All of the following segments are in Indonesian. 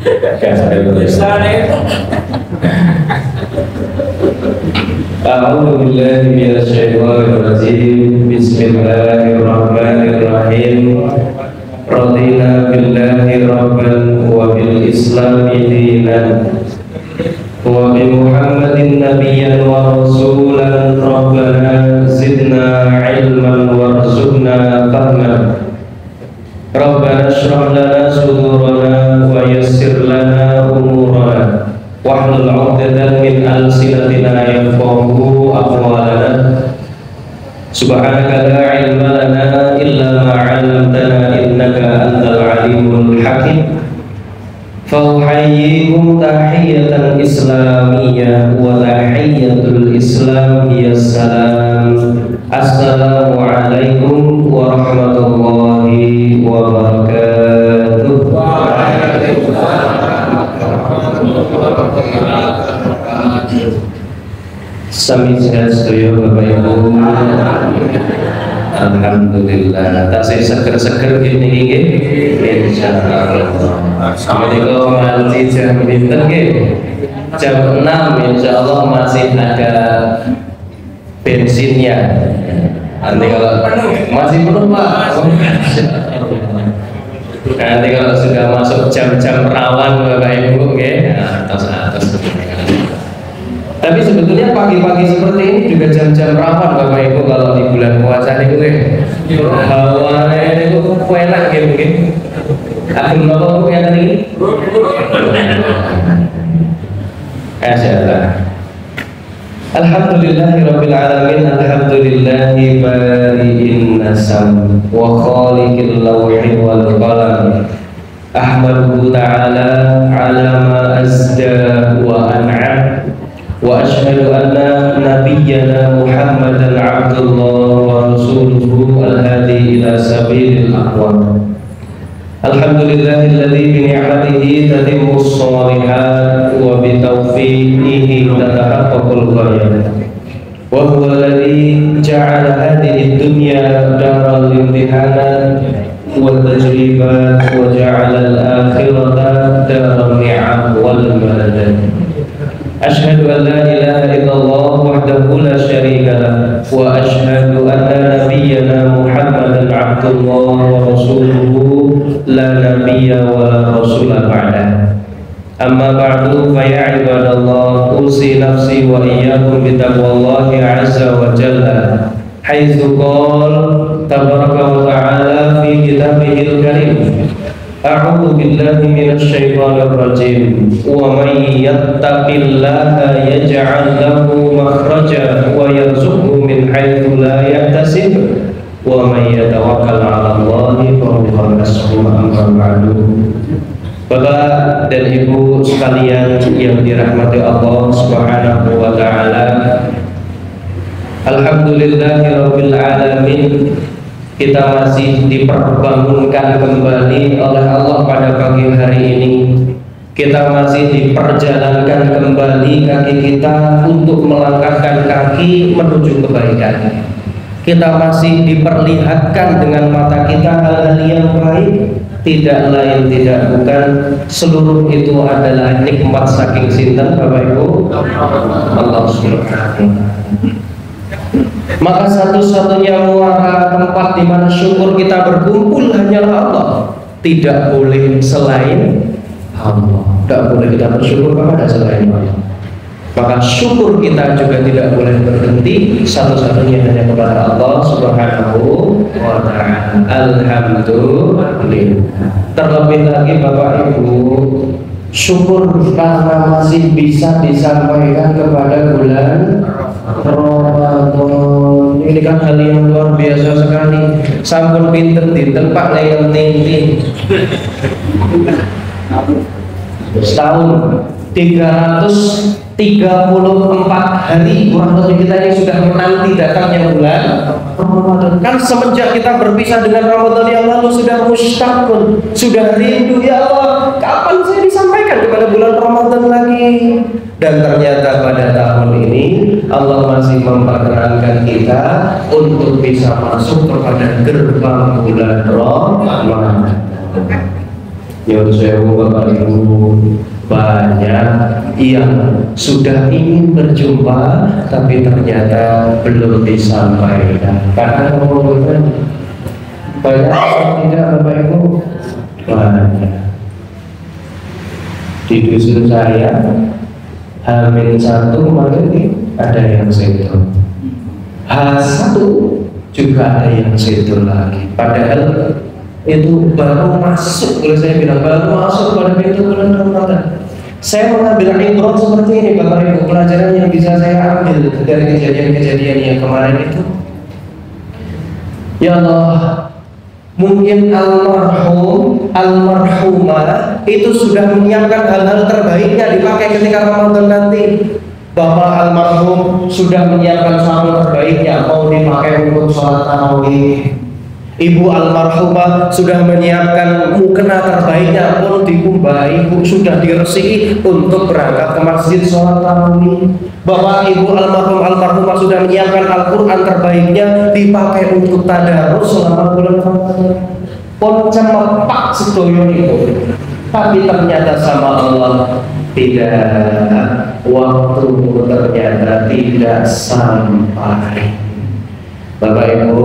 A'udzu billahi minasyaitonir rajim. Bismillahirrahmanirrahim. Radina billahi rabban wa bil islami dinan wa bi Muhammadin nabiyyan wa rasulan. Rabbana zidna ilman warzuqna fahman. Rabbana shrah lana sudurana wa yassir lana umurana wahlul 'uqdatam min alsinatina yafqahu aqwalana. Subhanaka la ilma lana illa ma 'allamtana innaka antal alimul hakim. Fa uhayyikum tahiyatan islamiyyah wa tahiyatul islam hiya salam. Assalamu alaikum warahmatullahi wabarakatuh. Sami sehat sedaya Bapak Ibu. Alhamdulillah. Tasih seger-seger gini nggih. Insyaallah. Menika ngaji jam pinten nggih? Jam 6 insyaallah masih ada bensinnya. Nanti kalau masih belum Pak. Nanti kalau sudah masuk jam-jam rawan Bapak Ibu nggih, atas. Tapi sebetulnya pagi-pagi seperti ini juga jam-jam rawan Bapak Ibu kalau di bulan puasa niku nggih. Hawane niku enak nggih mungkin. Ageng napa Bu yang tadi? Masyaallah. Alhamdulillahirabbil alamin. Alhamdulillahi bari'in nasam wa khaliqil lawhi wal qalam. Ahmaduhu ta'ala ala ma azda wa an'am. Wa ashhadu anna nabiyyana Muhammadan abdullah wa rasuluhu al-hadi ila sabilil aqwam. Alhamdulillahilladzi bi ni'matihi tatimmu shalihat wa bi taufiqihi tatahaqqaqul ghayat. Wa huwa alladzi ja'ala hadhihi ad-dunya daral imtihanat wa tajribat wa ja'ala al-akhirata daral ni'am wal manadat. Ashhadu an la ilaha illallah wahdahu la syarika lah wa ashhadu anna nabiyyana Muhammadan abdullah wa rasuluhu la nabiyya wa la rasula ba'dah. Amma ba'du fa ya ibadallah, usi nafsi wa iyyakum bi taqwallahi azza wa jalla haitsu qala tabaraka wa ta'ala fi kitabihil karim. A'udzu billahi minasy syaithanir rajim. Wa may yattaqillaha yaj'al lahu makhraja wa yarzuqhu min haitsu la yahtasib. Wa may yatawakkal 'ala Allahi fa huwa hasbuh. Amma ba'du. Bapak dan Ibu sekalian yang dirahmati Allah Subhanahu wa taala. Alhamdulillahirabbil alamin. Kita masih diperbangunkan kembali oleh Allah pada pagi hari ini. Kita masih diperjalankan kembali kaki kita untuk melangkahkan kaki menuju kebaikan. Kita masih diperlihatkan dengan mata kita hal-hal yang baik, tidak lain tidak bukan seluruh itu adalah nikmat saking sinten Bapak Ibu Allah Subhanahu wa taala. Maka satu-satunya muara tempat di mana syukur kita berkumpul hanyalah Allah. Tidak boleh selain Allah. Tidak boleh kita bersyukur kepada selain Allah. Maka syukur kita juga tidak boleh berhenti. Satu-satunya hanya kepada Allah Subhanahu wa ta'ala. Alhamdulillah. Terlebih lagi Bapak Ibu, syukur karena masih bisa disampaikan kepada bulan Ramadan. Ini kan hal yang luar biasa sekali. Sampun pinten dinten Pak nek penting setahun 334 hari kurang lebih kita ini sudah menanti datangnya bulan Ramadan. Kan semenjak kita berpisah dengan Ramadan yang lalu sudah mustaqun, sudah rindu, ya Allah, kapan saya disampaikan kepada bulan Ramadan lagi? Dan ternyata pada tahun ini Allah masih memperkenankan kita untuk bisa masuk kepada gerbang bulan Ramadan. Sewu Bapak Ibu, banyak yang sudah ingin berjumpa tapi ternyata belum disampaikan. Karena ngomongnya banyak tidak Bapak Ibu, banyak. Di dusun saya H-1 kemarin ini ada yang setor, H1 juga ada yang setor lagi. Padahal itu baru masuk, kalau saya bilang baru masuk pada pintu bulan Ramadan. Saya mengambil ibrah seperti ini Bapak Ibu, pelajaran yang bisa saya ambil dari kejadian-kejadian yang kemarin itu. Ya Allah, mungkin almarhumah itu sudah menyiapkan hal-hal terbaiknya dipakai ketika Ramadan nanti. Bapak almarhum sudah menyiapkan sarung terbaiknya mau dipakai untuk sholat tarawih. Ibu almarhumah sudah menyiapkan mukena terbaiknya pun dikumbah, ibu sudah diresiki untuk berangkat ke masjid sholat tarawih. Bapak ibu almarhumah sudah menyiapkan Al-Quran terbaiknya dipakai untuk tadarus selama bulan Ramadan. Pun cemepak sedoyo itu, tapi ternyata sama Allah tidak, waktu ternyata tidak sampai. Bapak Ibu,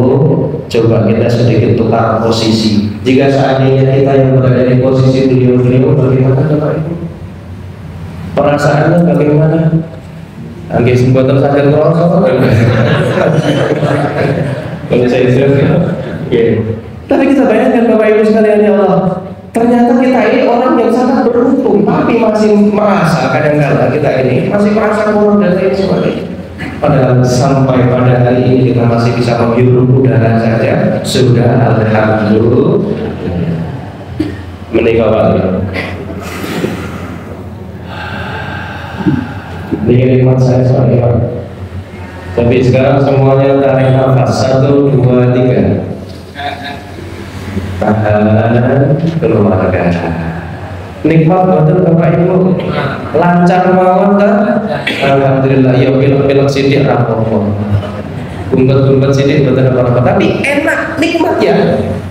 coba kita sedikit tukar posisi. Jika seandainya kita yang berada di posisi beliau-beliau, bagaimana Bapak Ibu? Perasaannya bagaimana? Angge semboten sadar krasa. Kalau saya tapi kita bayangkan Bapak Ibu sekalian, ya Allah, ternyata kita ini orang yang sangat beruntung, tapi masih merasa kadang-kadang kita ini masih merasa kurang dan lain sebagainya. Padahal sampai pada hari ini kita masih bisa menghirup udara saja, sudah alhamdulillah. Menikah Pak. Ini nikmat saya soalnya. Tapi sekarang semuanya tarik nafas 1, 2, 3. Tahan, keluarga. Nikmat betul Bapak Ibu, lancar mawon kan? Alhamdulillah. Ya pilek-pilek sidik rapopo, gumpet-gumpet sidik betul apa-apa, tapi enak, nikmat ya,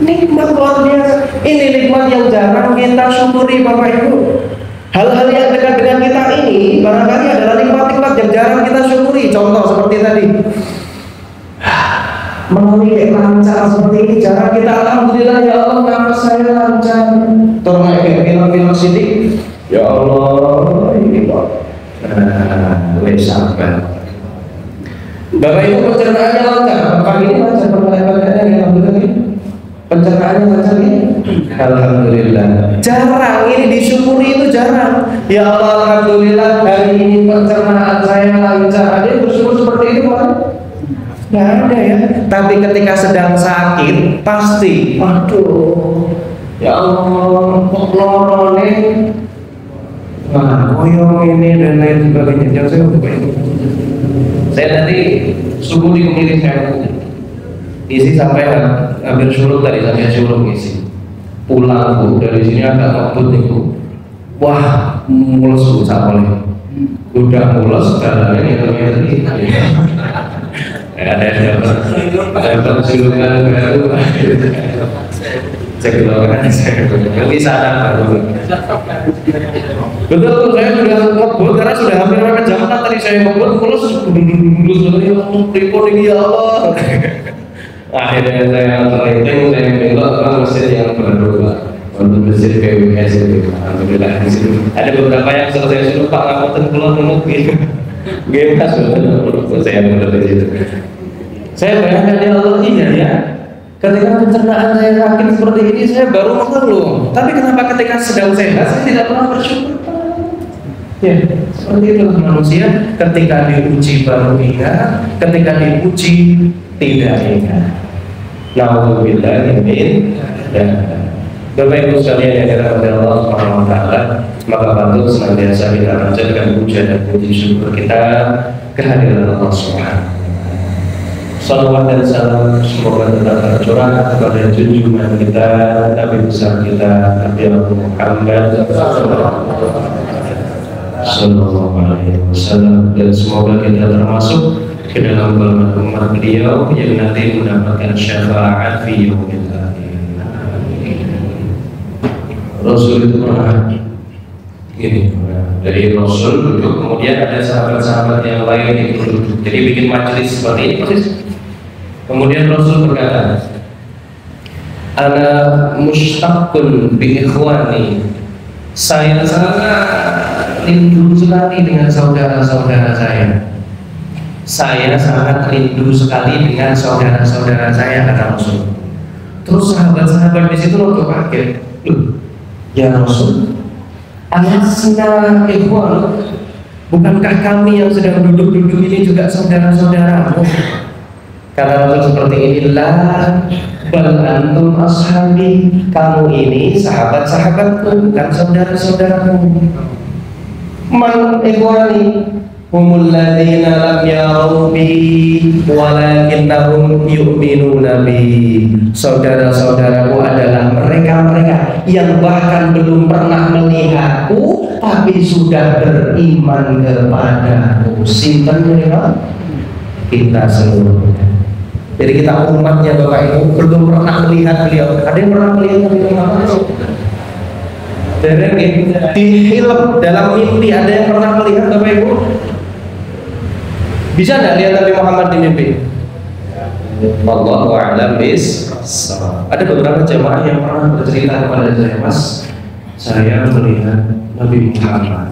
nikmat luar biasa. Ini nikmat yang jarang kita syukuri Bapak Ibu. Hal-hal yang dekat dengan kita ini barangkali adalah nikmat-nikmat yang jarang kita syukuri. Contoh seperti tadi, melalui lancar seperti ini jarang kita alhamdulillah, ya Allah nafas saya lancar. Tolong film-film sidik, ya Allah ini Pak. Sabar. Bapak Ibu, pencernaannya lancar. Pagi ini lancar, perkalian-perkalian yang alhamdulillah. Pencernaannya lancar ini, alhamdulillah. Jarang ini disyukuri, itu jarang. Ya Allah alhamdulillah hari ini pencernaan saya lancar. Ada yang bersyukur seperti itu Pak? Nggak ada ya. Tapi ketika sedang sakit pasti, waduh, ya Allah, kok lorone, koyong ini dan lain sebagainya. Jangan saya nanti subuh di kemiri saya isi sampai hampir syuruk tadi, sampai syuruk isi. Pulang Bu dari sini agak ngebut nih Bu. Wah, mulus Bu sampai. Udah mulus jalannya ini tadi. Ada sulungan baru. Cek lowongan saya nanti sadar baru. Betul, saya sudah ngebut karena sudah hampir mepet jam 4 tadi saya ngebut, mulus report ini ya Allah. Akhirnya saya terlenteng, saya belok ke masjid yang baru Pak, untuk masjid PWS itu. Alhamdulillah di situ ada beberapa yang saya suruh Pak ngapain keluar gitu. Game khas saya benar di situ. Saya bayangkan ya Allah, iya ya. Ketika pencernaan saya sakit seperti ini saya baru mengeluh. Tapi kenapa ketika sedang sehat saya tidak pernah bersyukur? Ya, seperti itu manusia. Ketika diuji baru ingat, ketika diuji tidak ingat. Nauzubillah min dzalik. Bapak Ibu sekalian yang dirahmati Allah Subhanahu wa taala, maka patut senantiasa kita panjatkan puja dan puji syukur kita kehadiran Allah Subhanahu. Salawat dan salam semoga tetap tercurah kepada junjungan kita, Nabi besar kita, Nabi Muhammad Sallallahu Alaihi Wasallam, dan semoga kita termasuk ke dalam golongan umat beliau yang nanti mendapatkan syafaat fi yaumil akhir. Rasul itu pernah ini dari Rasul duduk, kemudian ada sahabat-sahabat yang lain itu duduk, jadi bikin majelis seperti ini persis. Kemudian Rasul berkata, ana mushtaqun bi ikhwani, saya sangat rindu sekali dengan saudara-saudara saya. Saya sangat rindu sekali dengan saudara-saudara saya, kata Rasul. Terus sahabat-sahabat di situ waktu kaget, ya Rasul, alasna ikhwan, bukankah kami yang sedang duduk-duduk ini juga saudara-saudaramu? Kata Rasul seperti inilah, bal antum ashabi, kamu ini sahabat-sahabatku, bukan saudara-saudaraku. Man ikhwani humul ladzina lam yarau bi walakinnahum yu'minuna bi. Saudara-saudaraku adalah mereka-mereka yang bahkan belum pernah melihatku tapi sudah beriman kepadaku. Sinten mereka? Kita seluruhnya. Jadi kita umatnya Bapak Ibu belum pernah melihat beliau. Ada yang pernah melihat Nabi Muhammad? Di film dalam mimpi ada yang pernah melihat Bapak Ibu? Bisa nggak lihat Nabi Muhammad di mimpi? Wallahu a'lam bis-shawab. Ada beberapa jemaah yang pernah bercerita kepada saya, Mas, saya melihat Nabi Muhammad.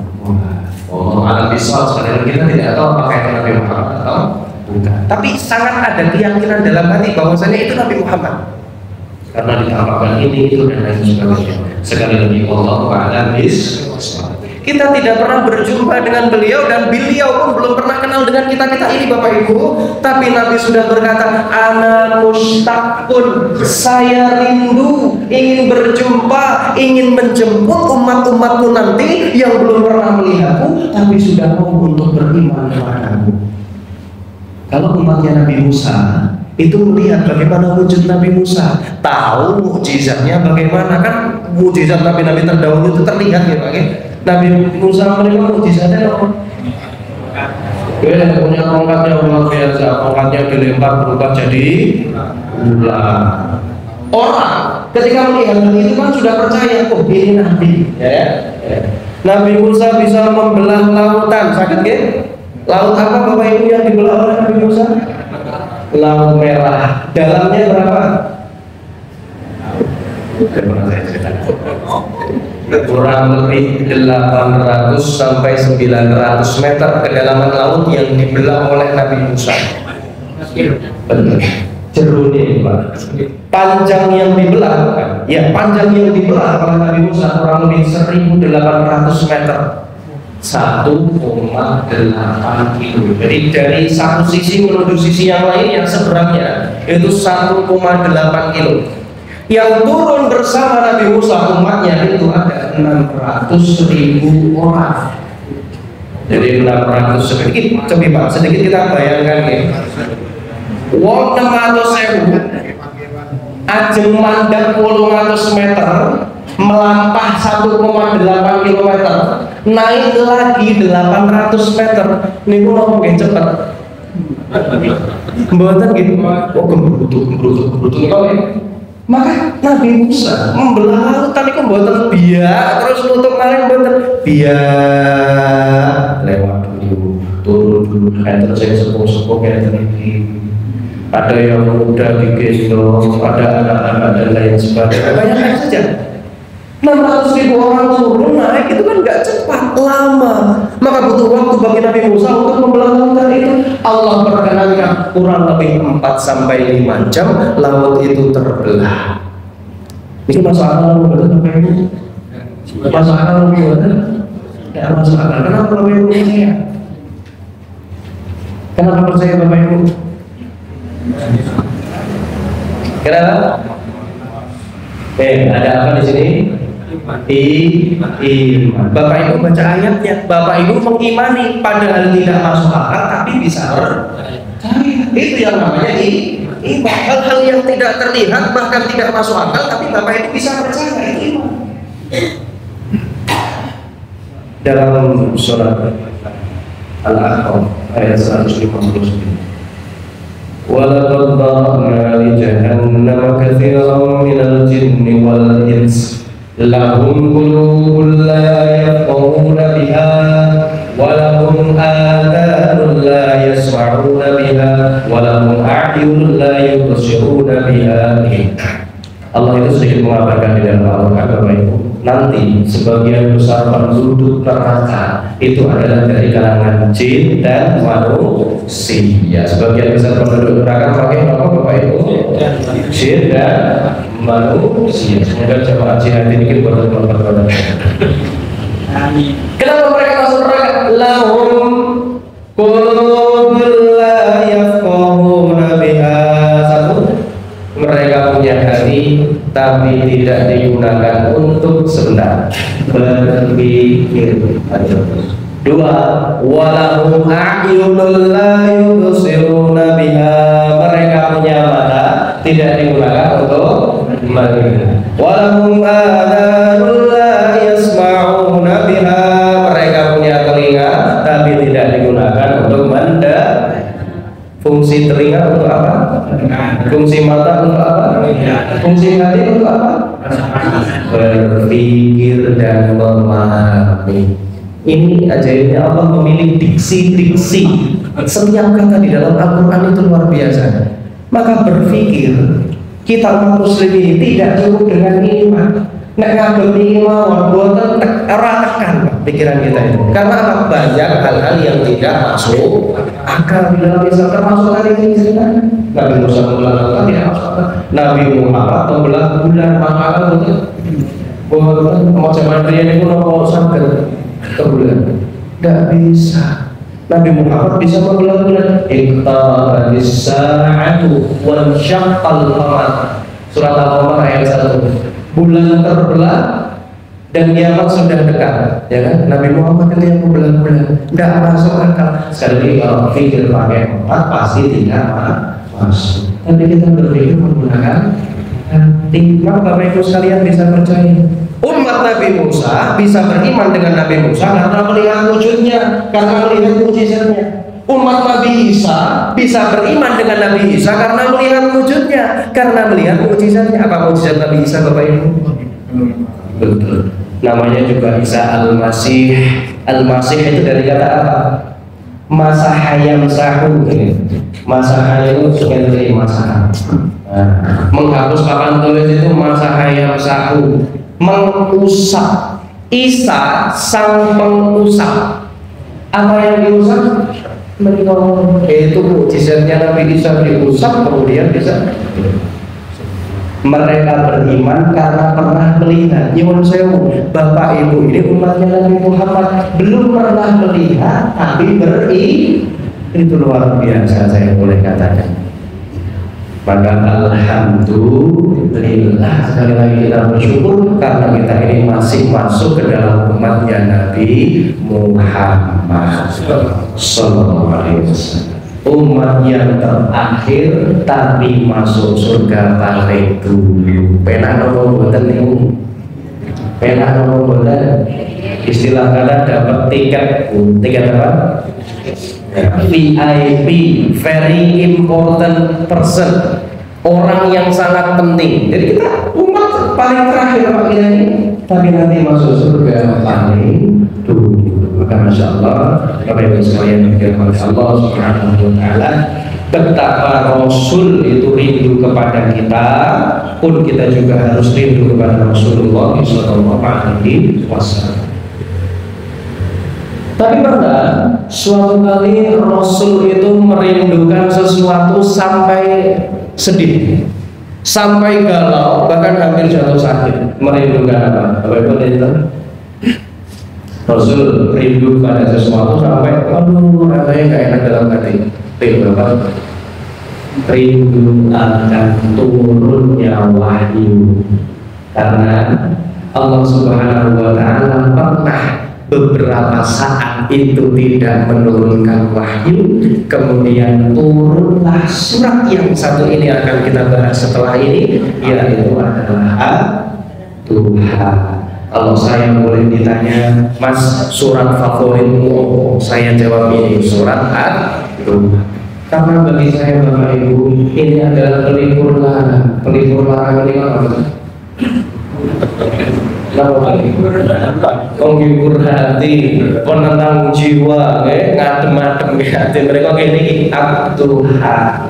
Wallahu a'lam bis-shawab. Sebenarnya kita tidak tahu apakah itu Nabi Muhammad atau bukan. Tapi sangat ada keyakinan dalam hati bahwasanya itu Nabi Muhammad. Karena ditampakkan ini itu dan lain sebagainya. Sekali lagi wallahu a'lam bis-shawab. Kita tidak pernah berjumpa dengan beliau dan beliau pun belum pernah kenal dengan kita-kita ini Bapak Ibu. Tapi Nabi sudah berkata, ana mustaqun, saya rindu, ingin berjumpa, ingin menjemput umat-umatku nanti yang belum pernah melihatku tapi sudah mau untuk beriman kepadaku. Kalau umatnya Nabi Musa itu melihat bagaimana wujud Nabi Musa, tahu mukjizatnya bagaimana, kan mukjizat Nabi-Nabi terdahulu itu terlihat ya Pak. Nabi Musa menerima mukjizatnya apa? Dia punya tongkatnya luar biasa, tongkatnya dilempar berubah jadi ular. Orang ketika melihat hal itu kan sudah percaya, oh ini Nabi, ya. Nabi Musa bisa membelah lautan, sakit kan? Laut apa Bapak Ibu yang dibelah oleh Nabi Musa? Laut Merah. Dalamnya berapa? Kurang lebih 800 sampai 900 meter kedalaman laut yang dibelah oleh Nabi Musa. Benar. Jeruni Pak. Panjang yang dibelah, ya panjang yang dibelah oleh Nabi Musa kurang lebih 1.800 meter. 1,8 kilo. Jadi dari satu sisi menuju sisi yang lain yang seberangnya itu 1,8 kilo. Yang turun bersama Nabi Musa umatnya itu ada 600.000 orang. Jadi 600 sedikit, coba Pak, sedikit kita bayangkan ya. Wong 600.000 ajeng mandek 800 meter, melampah 1,8 km, naik lagi 800 meter. Niku nopo nggih cepet. Mboten gitu. Oh gerutu kok. Maka Nabi Musa membelah lautan itu mboten biak terus nutup malih mboten biak, lewat dulu, turun dulu, kayak terus yang sepuh-sepuh kayak ini. Ada yang muda digendong, ada anak-anak dan lain sebagainya. Bayangkan saja 600.000 orang turun naik itu kan nggak cepat, lama. Maka butuh waktu bagi Nabi Musa untuk membelah lautan itu. Allah perkenankan kurang lebih 4 sampai 5 jam laut itu terbelah. Ini masuk akal betul Bapak Ibu? Masuk akal betul? Tidak masuk akal. Kenapa Bapak Ibu percaya? Kenapa percaya Bapak Ibu? Kenapa? Ada apa di sini? Iman. Bapak Ibu baca ayatnya, Bapak Ibu mengimani padahal tidak masuk akal tapi bisa percaya. Itu yang namanya iman. Hal-hal yang tidak terlihat bahkan tidak masuk akal tapi Bapak Ibu bisa percaya, itu iman. Dalam surat Al-A'raf ayat 159. وَلَقَدْ ضَرَبْنَا لِجَهَنَّمَ كَثِيرًا مِنَ الْجِنِّ وَالْإِنسِ lahum qulubun la yafqahuna biha wa lahum adhanun la yasma'una biha wa lahum a'yunun la yubsiruna biha. Allah itu sedikit mengabarkan di dalam Al-Quran, Bapak Ibu, nanti sebagian besar penduduk neraka itu adalah dari kalangan jin dan manusia. Sebagian besar penduduk neraka pakai apa, Bapak Ibu? Jin dan manusia. Semoga jemaah jihad ini buat teman-teman. Kenapa mereka masuk neraka? Lahum qulubun la yafqahuna biha. Mereka punya hati tapi tidak digunakan untuk sebentar berpikir. Dua, walahum a'yunul la yubsiruna biha. Mereka punya mata tidak digunakan untuk melihat. Walahum adhanul la yasma'una biha. Mereka punya telinga tapi tidak digunakan untuk mendengar. Fungsi telinga untuk apa? Fungsi mata untuk apa? Fungsi hati untuk apa? Berpikir dan memahami. Ini ajaibnya Allah memilih diksi-diksi. Setiap kata di dalam Al-Quran itu luar biasa. Maka berpikir, kita umat muslim ini tidak cukup dengan iman. Nek ngabdi mawon boten tekan pikiran kita itu. Karena banyak hal-hal yang tidak masuk akal di dalam Islam, termasuk hari ini cerita Nabi Musa membelah lautan tidak masuk akal. Nabi Muhammad membelah bulan maka betul. Mau zaman riyen itu nopo saged ke bulan. Tidak bisa. Nabi Muhammad bisa membelah bulan. Iqtarabis sa'atu wa syaqqal qamar. Surat Al-Qamar ayat 1. Bulan terbelah dan kiamat sudah dekat, ya kan? Nabi Muhammad itu yang membelah bulan, tidak masuk akal. Sekali lagi kalau pikir pakai otak pasti tidak masuk. Tapi kita berpikir menggunakan hati. Maka Bapak Ibu sekalian bisa percaya, umat Nabi Musa bisa beriman dengan Nabi Musa karena melihat wujudnya, karena melihat mujizatnya. Umat Nabi Isa bisa beriman dengan Nabi Isa karena melihat wujudnya, karena melihat mukjizatnya. Apa mukjizat Nabi Isa, Bapak Ibu? Betul. Namanya juga Isa Al-Masih. Al-Masih itu dari kata apa? Masahayam sahu. Masahayam itu dari masaha. Menghapus papan tulis itu masahayam sahu. Mengusap. Isa sang pengusap. Apa yang diusap? Itu mukjizatnya Nabi Isa diusap kemudian bisa. Mereka beriman karena pernah melihat. Nyuwun sewu, Bapak Ibu ini umatnya Nabi Muhammad belum pernah melihat tapi itu luar biasa, saya boleh katakan. Maka alhamdulillah, sekali lagi kita bersyukur karena kita ini masih masuk ke dalam umatnya Nabi Muhammad sallallahu alaihi wasallam. Umat yang terakhir tapi masuk surga paling dulu. Penak nopo mboten niku? Penak nopo mboten? Istilah kata dapat tiket apa? VIP, very important person, orang yang sangat penting. Jadi kita umat paling terakhir Pak ini, tapi nanti masuk surga paling dulu. Maka Masya Allah, Bapak Ibu sekalian yang dirahmati Allah Subhanahu wa Ta'ala, betapa Rasul itu rindu kepada kita, pun kita juga harus rindu kepada Rasulullah Sallallahu Alaihi Wasallam. Tapi pernah suatu kali Rasul itu merindukan sesuatu sampai sedih, sampai galau, bahkan hampir jatuh sakit. Merindukan apa? Bapak Ibu lihat, Rasul rindu pada sesuatu sampai aduh rasanya nggak enak dalam hati. Bapak rindu akan turunnya wahyu, karena Allah Subhanahu wa Ta'ala pernah beberapa saat itu tidak menurunkan wahyu, kemudian turunlah surat yang satu ini akan kita bahas setelah ini, yaitu adalah Tuhan. Kalau saya boleh ditanya, Mas, surat favoritmu? Saya jawab ini, surat Tuhan. Karena bagi saya Bapak Ibu, ini adalah pelipur lara. Pelipur lara ini apa? Menghibur hati, penenang jiwa, ngadem-adem hati mereka ini Ad-Duha.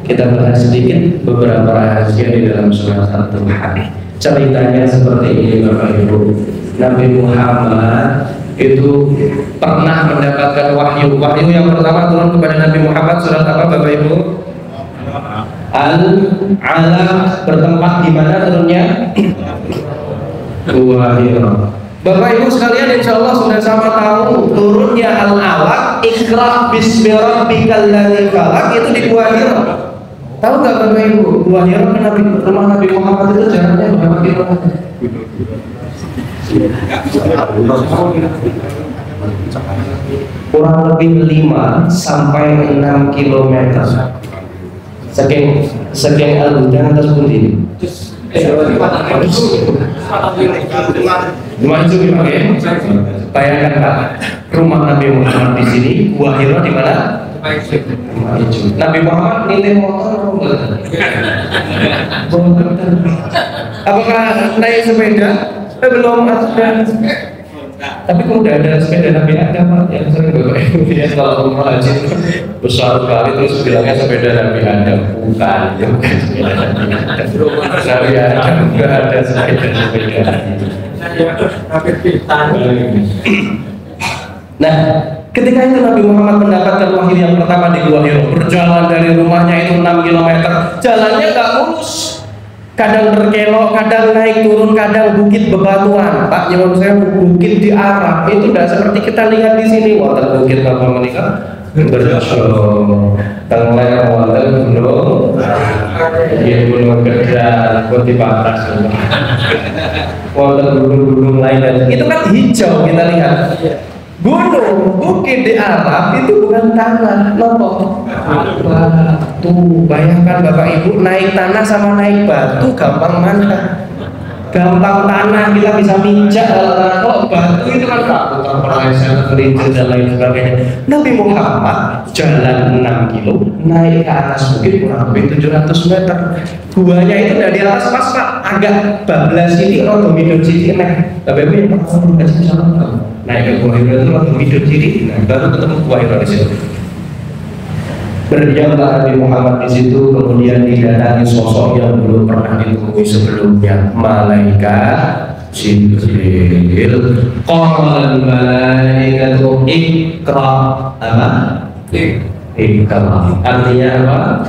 Kita bahas sedikit beberapa rahasia di dalam surat Ad-Duha. Ceritanya seperti ini Bapak Ibu. Nabi Muhammad itu pernah mendapatkan wahyu. Wahyu yang pertama turun kepada Nabi Muhammad surat apa Bapak Ibu? Al-Alaq, bertempat di mana turunnya? Wahyu. Bapak Ibu sekalian, insya Allah sudah sama tahu turunnya Al-Alaq, Iqra bismi rabbikal ladzi khalaq, itu di Gua Hira. Tahu nggak Bapak Ibu? Gua Hira kan rumah Nabi Muhammad itu jaraknya berapa kilometer? Kurang lebih 5 sampai 6 kilometer. Sekian al-huda atas pundi. Bayangkan Pak, rumah Nabi Muhammad di sini, Gua Hira di mana? Nabi Muhammad nitip motor apakah naik sepeda? Belum ada. Tapi kalau udah ada sepeda Nabi Adam yang sering Bapak Ibu ya, kalau rumah haji besar sekali terus bilangnya sepeda Nabi Adam. Bukan sepeda Nabi Adam. Nggak ada sepeda. Nah, ketika itu Nabi Muhammad mendapatkan wahyu yang pertama di Gua Hira, berjalan dari rumahnya itu 6 km. Jalannya nggak mulus. Kadang berkelok, kadang naik turun, kadang bukit bebatuan. Pak, menurut saya bukit di Arab itu tidak seperti kita lihat di sini. Wonten bukit apa menikah? Bersyukur. Tengah wonten gunung, gunung Gedang, Putih Batas. Wonten gunung-gunung lain. Itu kan hijau kita lihat. Gunung, bukit di Arab itu bukan tanah, nopo batu. Bayangkan Bapak Ibu, naik tanah sama naik batu gampang mana? Gampang tanah kita bisa minjak, kalau batu itu kan putar perlesan, kerincil dan lain sebagainya. Nabi Muhammad jalan 6 kilo, naik ke atas bukit kurang lebih 700 meter. Guanya itu dari atas pas Pak, agak bablas ini, rodo midun sini naik. Bapak Ibu yang pernah kasih sama naik ke Gua Hira itu rodo midun sini, baru ketemu Gua Hira di situ. Berdiamlah Nabi Muhammad di situ, kemudian didatangi sosok yang belum pernah ditemui sebelumnya, malaikat Jibril. Qala al-malaikatu Iqra, apa? Iqra. Artinya apa?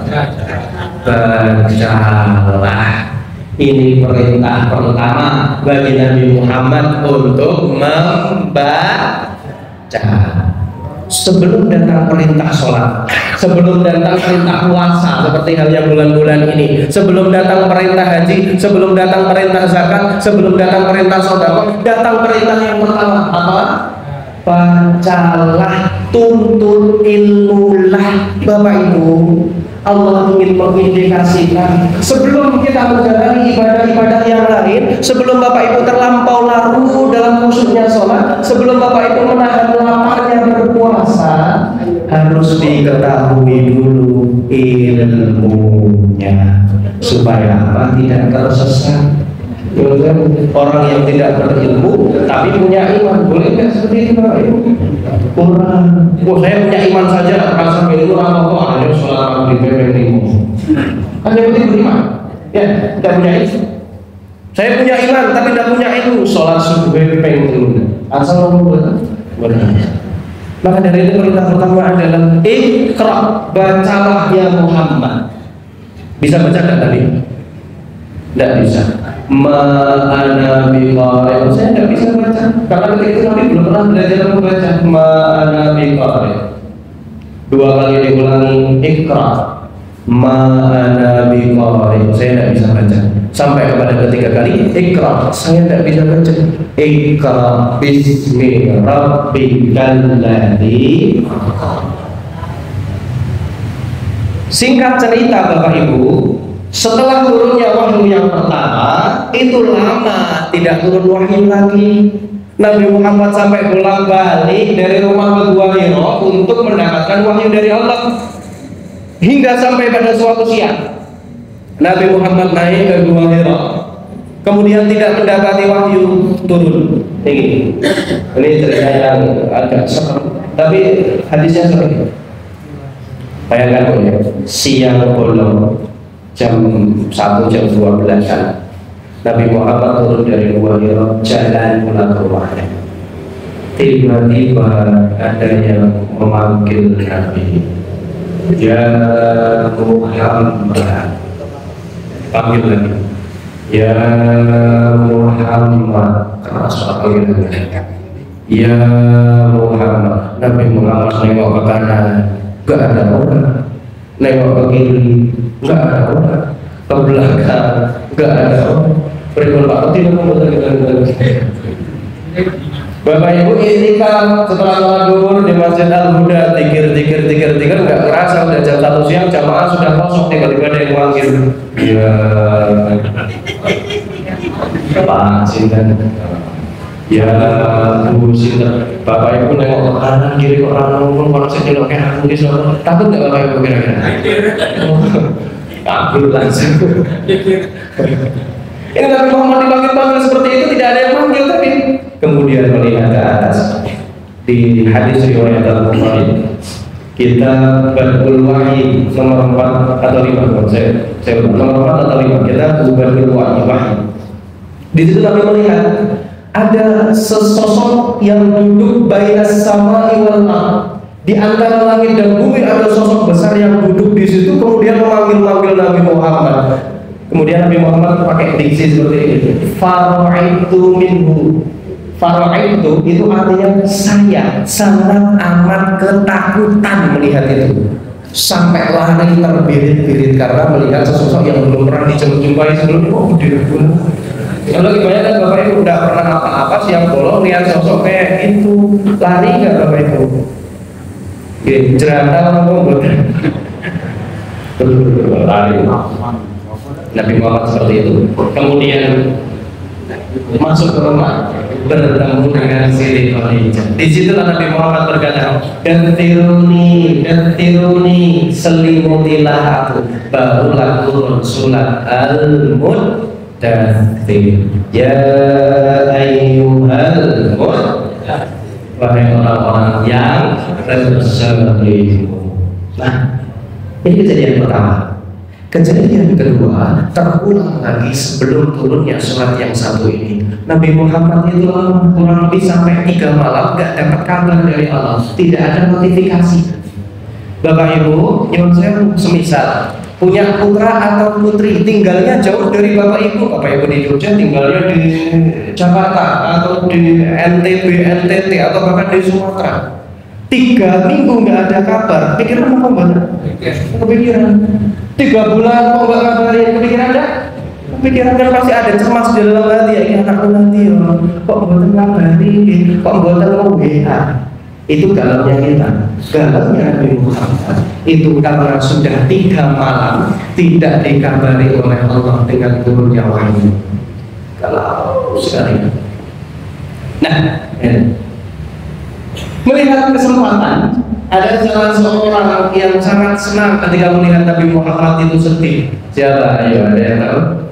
Bacalah. Ini perintah pertama bagi Nabi Muhammad untuk membaca. Sebelum datang perintah sholat, sebelum datang perintah puasa seperti halnya bulan-bulan ini, sebelum datang perintah haji, sebelum datang perintah zakat, sebelum datang perintah sedekah, datang perintah yang pertama apa? Bacalah, tuntut ilmulah. Bapak Ibu, Allah ingin mengindikasikan sebelum kita menjalani ibadah-ibadah yang lain, sebelum Bapak Ibu terlampau larut dalam khusyuknya sholat, sebelum Bapak Ibu menahan laparnya berpuasa, harus diketahui dulu ilmunya supaya apa? Tidak tersesat. Orang yang tidak berilmu tapi punya iman, boleh nggak seperti itu Bapak Ibu? Kurang. Saya punya iman saja, rasa ilmu apa kok hanya sholat di PPT. Kan yang penting beriman, ya, tidak punya ilmu. Saya punya iman tapi tidak punya ilmu, sholat subuh PPT. Asal benar. Maka dari itu perintah pertama adalah Iqra, bacalah ya Muhammad. Bisa baca nggak tadi? Tidak bisa. Ma'ana biqari, saya tidak bisa baca karena ketika itu Nabi belum pernah belajar membaca. Ma'ana biqari, 2 kali diulangi Iqra. Ma'ana biqari, saya tidak bisa baca. Sampai kepada ketiga kali Iqra, saya tidak bisa baca. Iqra bismi rabbikal ladzi. Singkat cerita Bapak Ibu, setelah turunnya wahyu yang pertama, itu lama tidak turun wahyu lagi. Nabi Muhammad sampai pulang balik dari rumah ke Gua Hira untuk mendapatkan wahyu dari Allah. Hingga sampai pada suatu siang, Nabi Muhammad naik ke Gua Hira. kemudian tidak mendapati wahyu turun. Ini cerita yang agak serem, tapi hadisnya serem. Bayangkan ya, siang bolong jam 1 jam 12-an Nabi Muhammad turun dari Gua Hira, jalan pulang ke rumahnya. Tiba-tiba ada yang memanggil Nabi, ya Muhammad. Panggil lagi, ya Muhammad. Keras panggilannya, ya Muhammad. Nabi Muhammad nengok ke kanan, gak ada orang. Nengok ke kiri, gak ada orang. Ke belakang, gak ada orang. Berikut Pak, tidak mau Bapak Ibu itikaf setelah sholat duhur di Masjid Al-Huda, tikir nggak kerasa udah jam 1 siang, jamaah sudah kosong, tiba-tiba ada yang manggil, ya Pak Sinten, ya Bu Sinten. Bapak Ibu nengok ke kanan kiri kok orang ngomong, orang saya nengok kayak aku di sana, takut nggak Bapak Ibu kira-kira? Takut langsung. Ini Nabi Muhammad dipanggil seperti itu, tidak ada yang manggil, tapi kemudian melihat ke atas. Di hadis riwayat Al-Bukhari, kita Badul Wahyi nomor 4 atau 5, saya nomor 4 atau 5, kita Badul Wahyi. Di situ Nabi melihat ada sesosok yang duduk bainas samai wal ardh. Di antara langit dan bumi ada sosok besar yang duduk di situ, kemudian memanggil Nabi Muhammad. Kemudian Nabi Muhammad pakai diksi seperti ini, faraitu minhu. Faraitu itu artinya saya sangat amat ketakutan melihat itu, sampai lari terbirit-birit karena melihat sosok yang belum pernah dijumpai sebelumnya. Oh, kalau kebanyakan Bapak Ibu udah pernah apa-apa siang bolong lihat sosok kayak itu, lari nggak Bapak Ibu? Jerantau ngomong lari. Nabi Muhammad seperti itu. Kemudian masuk ke rumah, bertemu dengan Siti Khadijah. Di situlah Nabi Muhammad berkata, "Datiruni, selimutilah aku." Barulah turun surat Al-Muddathir. Ya ayyuhal muddathir, wahai orang-orang yang berselimut. Nah, ini kejadian pertama. Kejadian kedua terulang lagi sebelum turunnya surat yang satu ini. Nabi Muhammad itu kurang lebih sampai 3 malam gak dapat kabar dari Allah, tidak ada notifikasi. Bapak Ibu, yang saya semisal punya putra atau putri tinggalnya jauh dari Bapak Ibu. Bapak Ibu di Jogja, tinggalnya di Jakarta atau di NTB, NTT atau bahkan di Sumatera. 3 minggu nggak ada kabar, pikiran apa Mbak? Kepikiran. 3 bulan kok nggak kabarin, kepikiran nggak? Kepikiran kan pasti ada cemas di dalam hati, ya ini anakku nanti kok nggak kabarin, kok nggak mau WA. Itu galaunya kita, galaunya Nabi Muhammad. Itu karena sudah 3 malam tidak dikabari oleh Allah dengan turunnya wahyu. Galau sekali. Nah, melihat kesempatan, ada salah seorang yang sangat senang ketika melihat Nabi Muhammad itu sedih. Siapa? Ayo, ada yang tahu?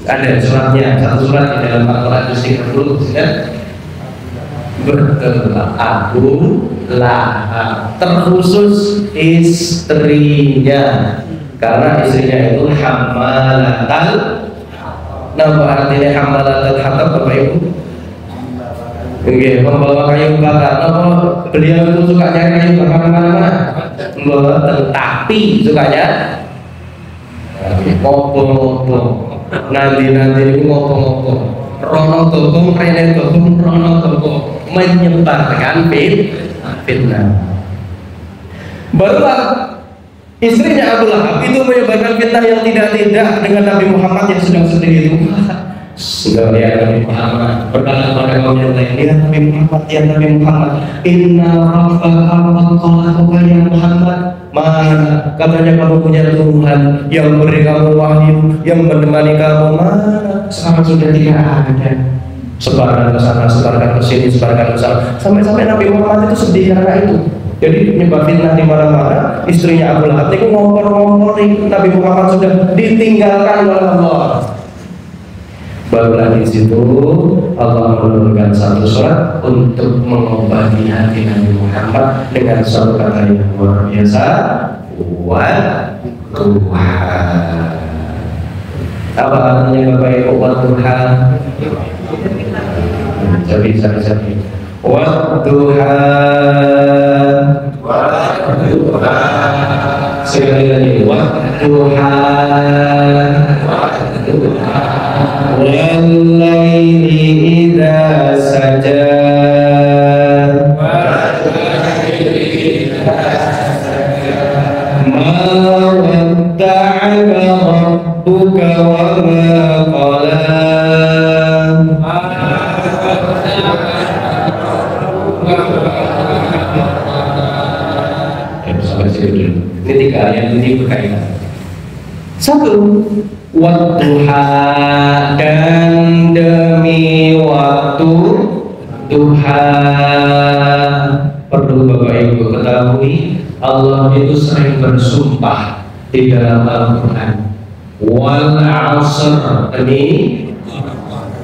Ada suratnya, satu surat di dalam Al-Quran juz 30, kan? Betul, Abu Lahab, terkhusus istrinya, karena istrinya itu hammalatal. Nama artinya hammalatal hatab, Bapak Ibu? Oke, membawa kayu bakar. Beliau itu sukanya kayu bakar mana-mana. Membawa tapi sukanya ngopo-ngopo. Nanti ini ngopo-ngopo. Rono toko, rene toko, rono toko. Menyebarkan fitnah. Barulah istrinya Abu Lahab itu menyebarkan fitnah yang tidak dengan Nabi Muhammad yang sedang sedih itu. Sudah lihat Nabi Muhammad berkata pada kaum yang lain, lihat Nabi Muhammad, ya Nabi Muhammad, inna rabbaka qala ya Muhammad, mana katanya kamu punya Tuhan yang beri kamu wahyu, yang menemani kamu, mana sekarang sudah tidak ada. Sebarkan ke sana, sebarkan ke sini, sebarkan ke sana, sampai Nabi Muhammad itu sedih karena itu. Jadi nyebar fitnah di mana-mana. Istrinya Abu Lahab itu ngompor-ngompor, Nabi Muhammad sudah ditinggalkan oleh Allah. Barulah di situ Allah menurunkan satu surat untuk mengobati hati Nabi Muhammad dengan suatu kata yang luar biasa, wadduha. Apa artinya Bapak Ibu wadduha? Bisa. Wadduha. Sekali lagi, wadduha. Wal-laili idza saja. Ma wadda'aka rabbuka wa ma qala. Ini tiga ayat ini berkaitan. Satu, wadduha, dan demi waktu duha. Perlu Bapak Ibu ketahui, Allah itu sering bersumpah di dalam Al-Quran. Wal asr, demi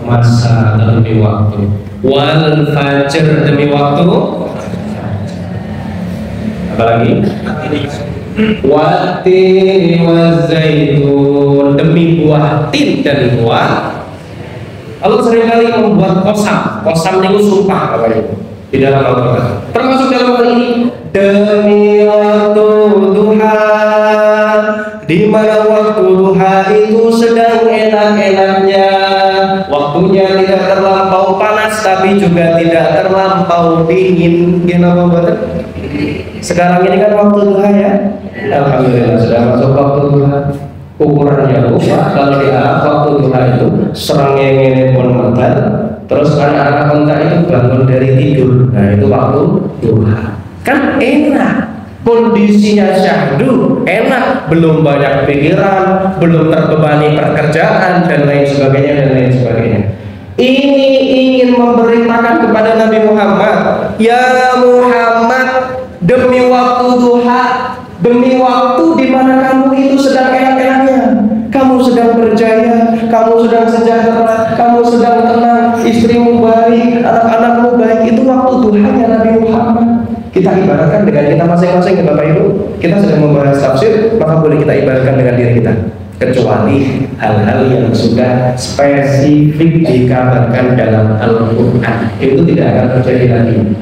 masa, demi waktu. Wal fajr, demi waktu. Apalagi? Watin wazaitun, demi buah tin dan buah. Allah seringkali membuat kosam itu sumpah Bapak Ibu di dalam Al-Quran. Termasuk dalam hal ini demi waktu duha, di mana waktu duha itu sedang enak-enaknya. Waktunya tidak terlampau panas tapi juga tidak terlampau dingin. Gimana Bapak? Sekarang ini kan waktu duha ya. Alhamdulillah sudah masuk waktu duha. Ukurannya lupa. Kalau di Arab waktu duha itu serangnya ini pun mental. Terus anak-anak onta itu bangun dari tidur. Nah itu waktu duha. Kan enak. Kondisinya syahdu, enak, belum banyak pikiran, belum terbebani pekerjaan dan lain sebagainya. Ini ingin memberitakan kepada Nabi Muhammad, ya Muhammad, demi waktu duha, demi waktu di mana kamu itu sedang enak-enaknya, kamu sedang berjaya, kamu sedang sejahtera, kamu sedang tenang, istrimu baik, anak-anakmu baik, itu waktu duhanya Nabi Muhammad. Kita ibaratkan dengan kita masing-masing ya Bapak Ibu. Kita sedang membahas tafsir, maka boleh kita ibaratkan dengan diri kita. Kecuali hal-hal yang sudah spesifik dikabarkan dalam Al-Quran, itu tidak akan terjadi lagi.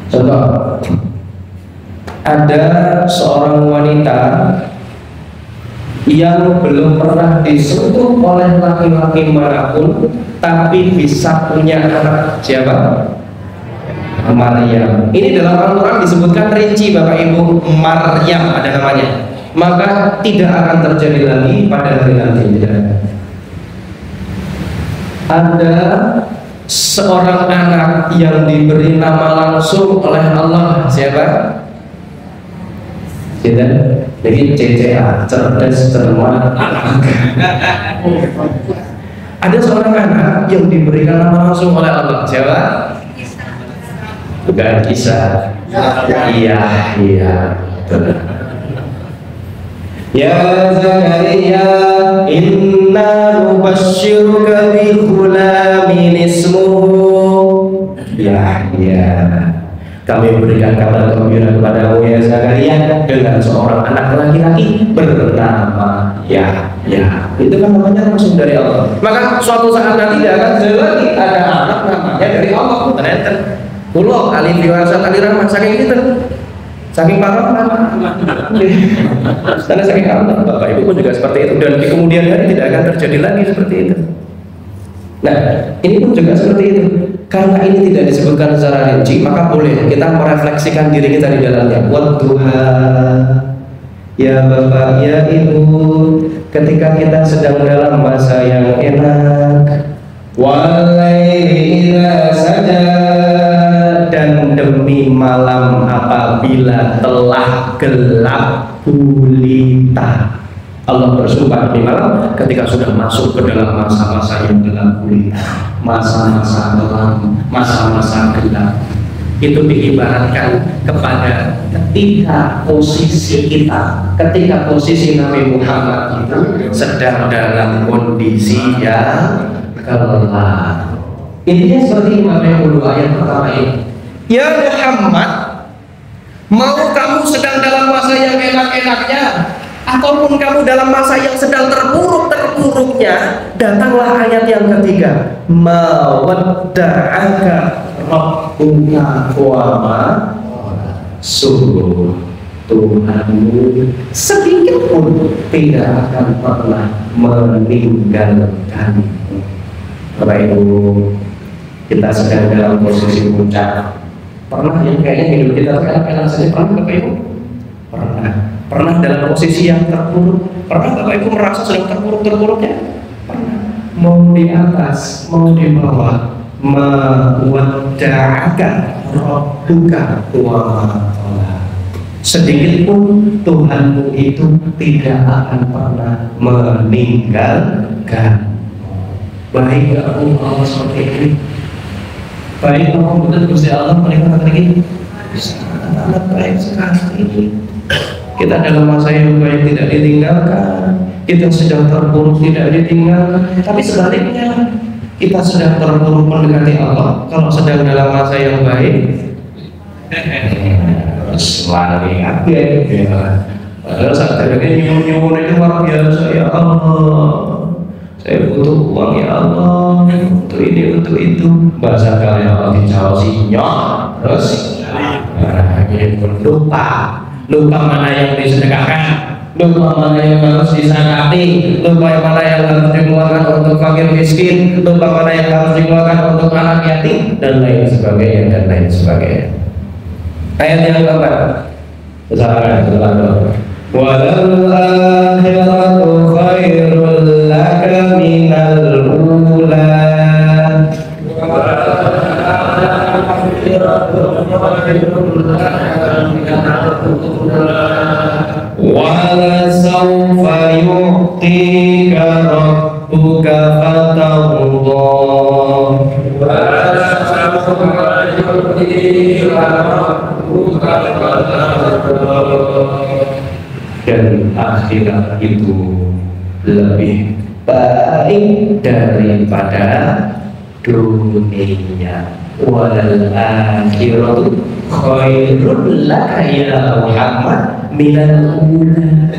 Contoh, ada seorang wanita yang belum pernah disentuh oleh laki-laki manapun, tapi bisa punya anak. Siapa? Maryam. Ini dalam Al-Quran disebutkan rinci Bapak Ibu, Maryam ada namanya. Maka tidak akan terjadi lagi pada hari nanti. Ada seorang anak yang diberi nama langsung oleh Allah. Siapa? Jadi CCA, cerdas cermat. Ada seorang anak yang diberikan nama langsung oleh Allah. Siapa? Bukan Isa. Iya. Ya Zakaria, inna nubashshiruka bi ghulamin ismuhu Yahya. Kami berikan kabar gembira kepadamu ya Zakaria dengan seorang anak laki-laki bernama Yahya. Itu kan namanya langsung dari Allah. Maka suatu saat nanti tidak akan lagi ada anak namanya dari Allah. Ternyata Pulau alif diwasa alirah saking kita, saking parah karena saking Allah. Bapak Ibu pun juga seperti itu, dan di kemudian hari tidak akan terjadi lagi seperti itu. Nah, ini pun juga seperti itu. Karena ini tidak disebutkan secara rinci, maka boleh kita merefleksikan diri kita di dalamnya. Wadduha, ya Bapak, ya Ibu, ketika kita sedang dalam masa yang enak, walaili idza saja, dan demi malam apabila telah gelap gulita. Allah bersumpah demi malam ketika sudah masuk ke dalam masa-masa yang gelap gulita, masa-masa kelam, masa-masa gelap. itu diibaratkan kepada ketika posisi kita, ketika posisi Nabi Muhammad itu sedang dalam kondisi yang kelelahan. Intinya seperti Imam Al-Qurtubi ayat pertama ini. Ya Muhammad, mau kamu sedang dalam masa yang enak-enaknya, ataupun kamu dalam masa yang sedang terpuruk-terpuruknya, datanglah ayat yang ketiga. Mawadda'aka rabbuka wa ma sungguh Tuhanmu sedikit pun tidak akan pernah meninggalkan. Bapak Ibu, kita sedang dalam posisi puncak. Pernah yang kayaknya hidup kita enak-enak saja, pernah Bapak Ibu? Pernah dalam posisi yang terpuruk? Pernah Bapak Ibu merasa sedang terpuruk-terpuruknya? Pernah. Mau di atas, mau di bawah. Mawadda'aka rabbuka wa ma qala. Sedikit pun Tuhanmu itu tidak akan pernah meninggalkan. Baik aku Allah seperti ini. Baik aku betul Gusti Allah meninggalkan ini. Sangat baik sekali. Kita dalam masa yang baik tidak ditinggalkan, kita sedang terpuruk tidak ditinggalkan. Tapi sebaliknya, kita sedang terpuruk mendekati Allah. Kalau sedang dalam masa yang baik, selalu aja. Padahal saat ini nyumun itu luar biasa. Ya Allah, saya butuh uang ya Allah, untuk ini untuk itu. Bahasa kalian Allah di Jawa sinyok, terus lupa mana yang disedekahkan, lupa mana yang harus disakati, lupa mana yang harus dikeluarkan untuk fakir miskin, lupa mana yang harus dikeluarkan untuk anak yatim, dan lain sebagainya. Ayat yang keempat, walal akhiratu khairul laka minal ula. Wala sawfa yu'tika rabbuka fatardha. Dan akhirat itu lebih baik daripada dunia. Walal akhiratu khairul laka ya Muhammad minal ula.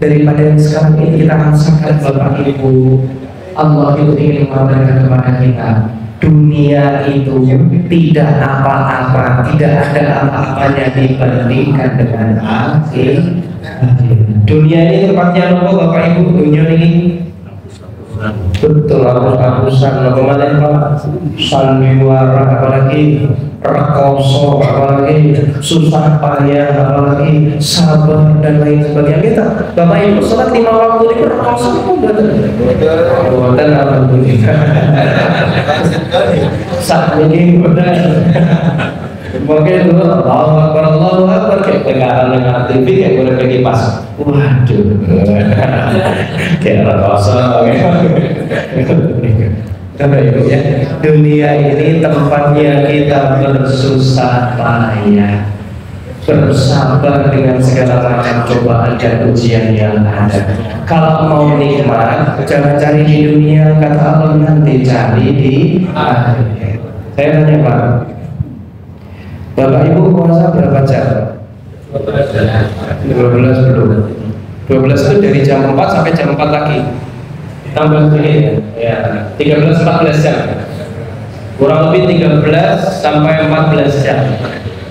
Daripada yang sekarang ini kita rasakan Bapak Ibu, Allah itu ingin mengabarkan kepada kita, dunia itu tidak apa-apa, tidak ada apa-apanya dibandingkan dengan akhir. Dunia ini tempatnya nopo Bapak Ibu, dunia ini betul hapus-hapusan, kemarin Pak, sandiwara, apalagi rekoso, apalagi susah payah, apalagi sabar dan lain sebagainya. Kita Bapak Ibu sholat 5 waktu ini rekoso itu buatan alhamdulillah. Saat ini benar. Mungkin dulu Allahu Akbar kayak pegangan dengan TV kayak udah pergi pas. Waduh, kayak rekoso. Ibu ya, dunia ini tempatnya kita bersusah payah, bersabar dengan segala macam cobaan dan ujian yang ada. Kalau mau nikmat, jangan cari di dunia, kata Allah, nanti cari di akhirat. Saya tanya Pak, Bapak Ibu puasa berapa jam? 12 belum. 12 itu dari jam 4 sampai jam 4 lagi. Tambah ini ya, 13-14 jam. Kurang lebih 13 sampai 14 jam.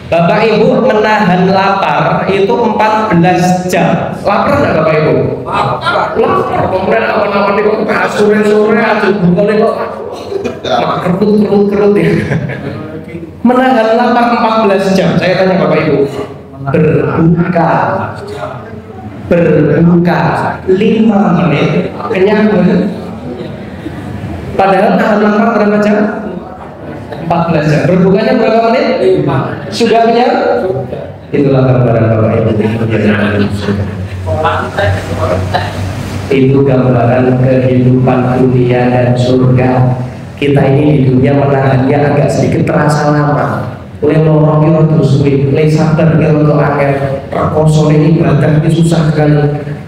Bapak Ibu menahan lapar itu 14 jam. Lapar enggak Bapak Ibu? Lapar. Kemudian awan-awan itu sore-sore aja bukan kok kerut ya. Menahan lapar 14 jam. Saya tanya Bapak Ibu, berbuka 5 menit kenyang bener. Padahal tahan lapar berapa jam? 14 jam. Berbukanya berapa menit? Sudah kenyang? Itulah gambaran Bapak Ibu. Itu gambaran kehidupan dunia dan surga. Kita ini di dunia menahannya agak sedikit terasa lama. le loro ki rada suwi, le sabar ki rada akeh, rekoso ibadah ki susah sekali.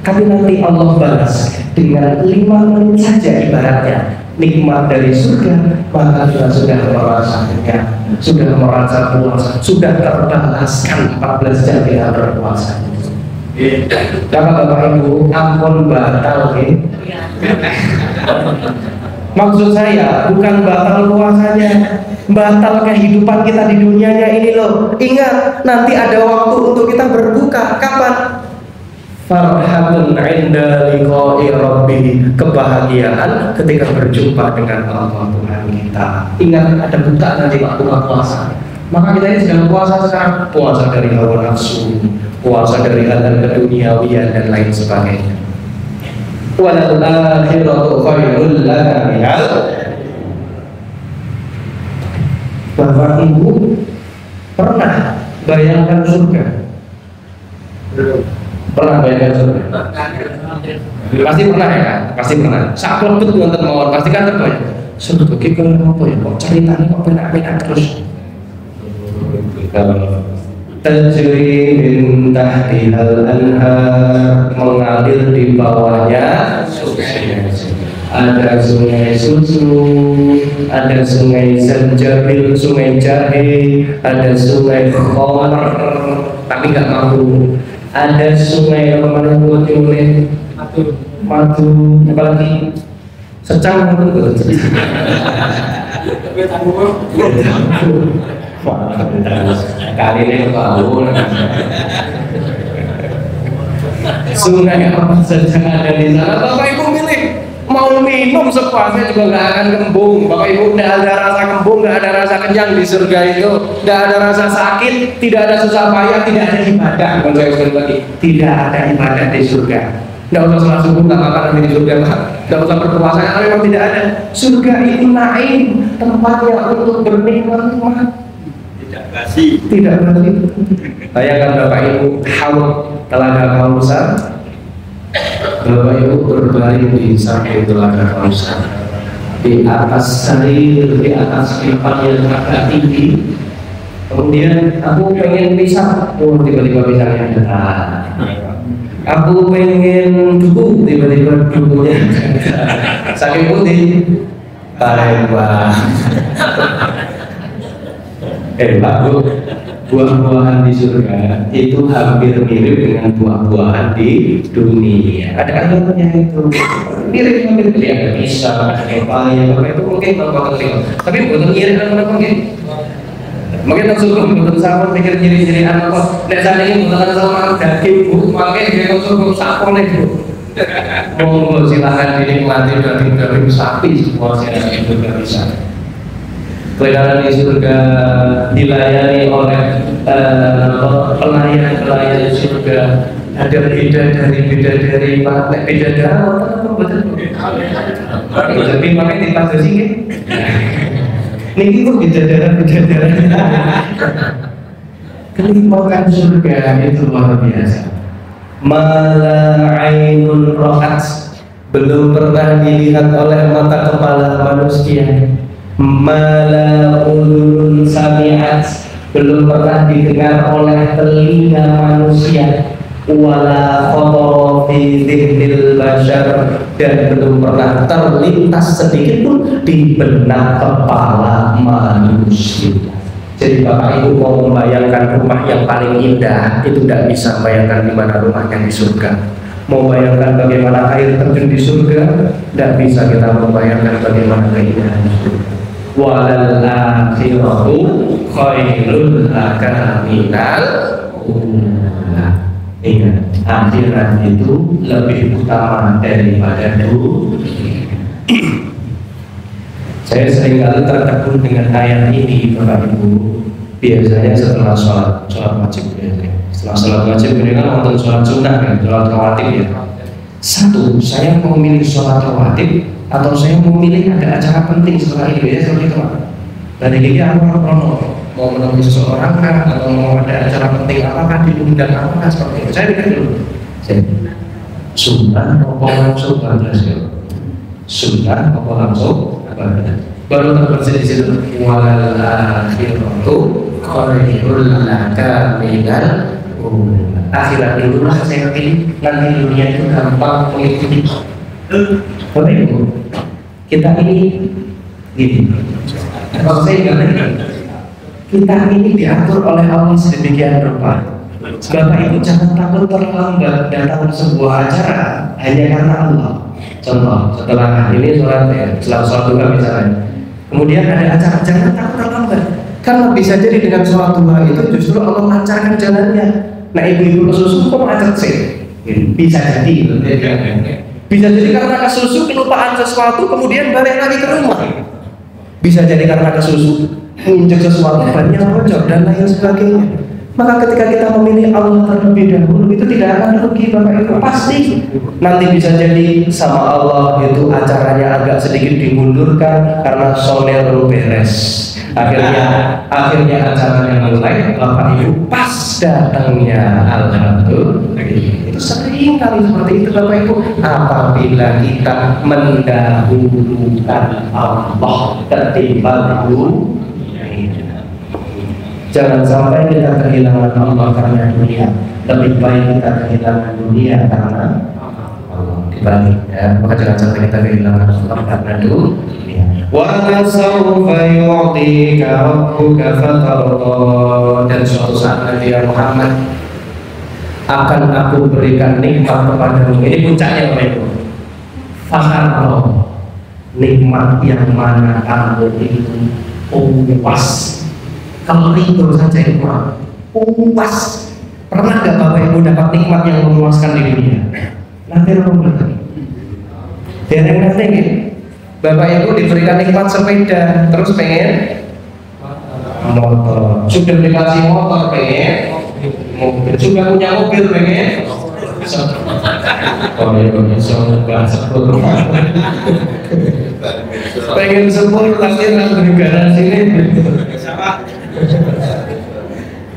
Tapi nanti Allah balas dengan 5 menit saja ibaratnya nikmat dari surga, maka kita sudah merasakannya, sudah merasa puas, sudah terbalaskan 14 jam kita berpuasa. Kakak Bapak Ibu, ampun batal nih. Maksud saya bukan batal puasanya, batal kehidupan kita di dunianya ini loh. Ingat, nanti ada waktu untuk kita berbuka. Kapan? Farhatun 'inda liqa'i rabbih, kebahagiaan ketika berjumpa dengan Allah Tuhan kita. Ingat, ada buka nanti waktu puasa. Maka kita ini sedang puasa sekarang, puasa dari hawa nafsu, puasa dari hal-hal keduniawian dan lain sebagainya. Walal akhiratu khairul laka minal. Bapak Ibu pernah bayangkan surga? Pernah bayangkan surga? Pasti pernah ya kan? Pasti pernah. Saklek betul nonton mawon, pasti kan terbayang. Surga ki kaya apa ya? Kok ceritanya kok penak-penak terus? Tajri min tahtihal anhar, mengalir di bawahnya ada sungai susu, ada sungai zanjabil, sungai jahe, ada sungai khamr tapi nggak mampu, ada sungai apa namanya madu, apalagi secang kali ini tahu sungai apa saja ada di sana. Bapak Ibu milih mau minum sepuasnya juga nggak akan kembung. Bapak Ibu, nggak ada rasa kembung, nggak ada rasa kenyang di surga itu, nggak ada rasa sakit, tidak ada susah payah, tidak ada ibadah. Saya sekali lagi, tidak ada ibadah di surga. Nggak usah sholat subuh, nggak apa-apa nanti di surga, nggak usah berpuasa, karena memang tidak ada. Surga itu naik tempatnya untuk bernikmat. Tidak basi. Bayangkan Bapak Ibu, haud telaga Kausar, Bapak Ibu berbaring di samping telaga Kausar, di atas sarir, di atas pipa yang agak tinggi. Kemudian aku pengen pisang, tiba-tiba pisangnya datang. Aku pengen duku, tiba-tiba dukunya saking putih, Palembang. Pak Bu, buah-buahan di surga itu hampir mirip dengan buah-buahan di dunia. Ada ayatnya itu mirip-mirip, ada pisang, ada pepaya, itu mungkin kalau tapi bukan mirip dengan apa mungkin. Mungkin surga bukan sama pikir ciri-ciri apa. Nek sana ini bukan sama daging Bu, makanya dia surga sapon itu. Monggo silakan dinikmati daging sapi semua saya juga bisa. Kelihatan di surga dilayani oleh pelayan-pelayan surga. Ada bidadari Pak, nek bidadari apa betul? Jadi makanya dipasang sini. Niki kok bidadari. Kenikmatan surga itu luar biasa. Mala ainun ra'at, belum pernah dilihat oleh mata kepala manusia. Mala udhun sami'at, belum pernah didengar oleh telinga manusia. Wala khatara fi dhihnil bashar, dan belum pernah terlintas sedikit pun di benak kepala manusia. Jadi Bapak Ibu mau membayangkan rumah yang paling indah itu tidak bisa bayangkan di mana rumahnya di surga. Mau bayangkan bagaimana air terjun di surga, tidak bisa kita membayangkan bagaimana keindahan surga. Walal akhiratu khairul laka minal ula. Ingat, akhirat itu lebih utama daripada dunia. Saya seringkali tertegun dengan ayat ini, Bapak Ibu. Biasanya setelah sholat wajib biasanya. Setelah sholat wajib ini kan nonton sholat sunnah kan, sholat rawatib ya. Satu, saya mau milih sholat rawatib atau saya mau milih ada acara penting setelah ini ya, seperti itu Pak. Dan ini aku mau menemui seseorang kan, atau mau ada acara penting apakah diundang apakah seperti itu. Saya pikir dulu. Sunnah apa langsung balas ya? Sunnah apa langsung baru terbersih di situ. Walal akhiratu khairul laka minal ula. Akhirat itulah saya pilih, nanti dunia itu gampang mengikuti. Bapak Ibu, kita ini gini, kalau saya ingat, kita ini diatur oleh Allah sedemikian rupa. Bapak Ibu jangan takut terlambat datang sebuah acara hanya karena Allah. Contoh, setelah ini sholat ya, setelah sholat duha misalnya, kemudian ada acara, jangan takut terlambat. Karena bisa jadi dengan sholat duha itu justru Allah lancarkan jalannya. Nah, ibu-ibu kesusu kok macet sih? Bisa jadi, bisa jadi karena kesusu kelupaan sesuatu kemudian balik lagi ke rumah. Bisa jadi karena kesusu menginjak sesuatu banyak bocor dan lain sebagainya. Maka ketika kita memilih Allah terlebih dahulu itu tidak akan rugi Bapak Ibu, pasti. Nanti bisa jadi sama Allah itu acaranya agak sedikit dimundurkan karena soner beres. Akhirnya acaranya mulai, Bapak Ibu pas datangnya alhamdulillah. Itu sering kali seperti itu Bapak Ibu. Apabila kita mendahulukan Allah ketimbang dunia. Jangan sampai kita kehilangan Allah karena dunia. Lebih baik kita kehilangan dunia karena Allah. Dibalik ya. Maka jangan sampai kita kehilangan Allah karena dunia. Wa sawfa yu'tika rabbuka fatarda. Dan suatu saat nanti ya Muhammad akan aku berikan nikmat kepadamu. Ini puncaknya Bapak Ibu. Fatarda, nikmat yang mana kamu itu puas. Kalau itu saja itu puas. Pernah gak Bapak Ibu dapat nikmat yang memuaskan di dunia? Nanti rumah tadi. Nanti Bapak Ibu diberikan nikmat sepeda, terus pengen motor. Sudah dikasih motor pengen mobil. Sudah punya mobil pengen. Oh ya, pengen sepuluh tapi nanti garansi ini.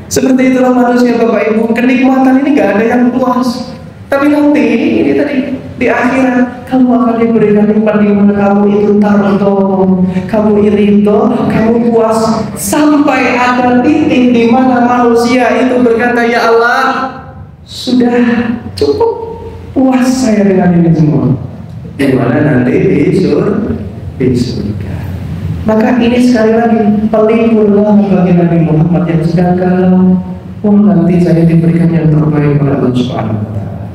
Seperti itulah manusia Bapak Ibu. Kenikmatan ini gak ada yang puas. Tapi nanti ini tadi di akhirat kamu akan diberikan nikmat di mana kamu itu tardo, kamu irido, kamu puas, sampai ada titik di mana manusia itu berkata, ya Allah, sudah cukup puas saya dengan ini semua. Di mana nanti di surga. Maka ini sekali lagi pelipurlah bagi Nabi Muhammad yang sedang galau. Oh, nanti saya diberikan yang terbaik oleh Allah Subhanahu wa Ta'ala.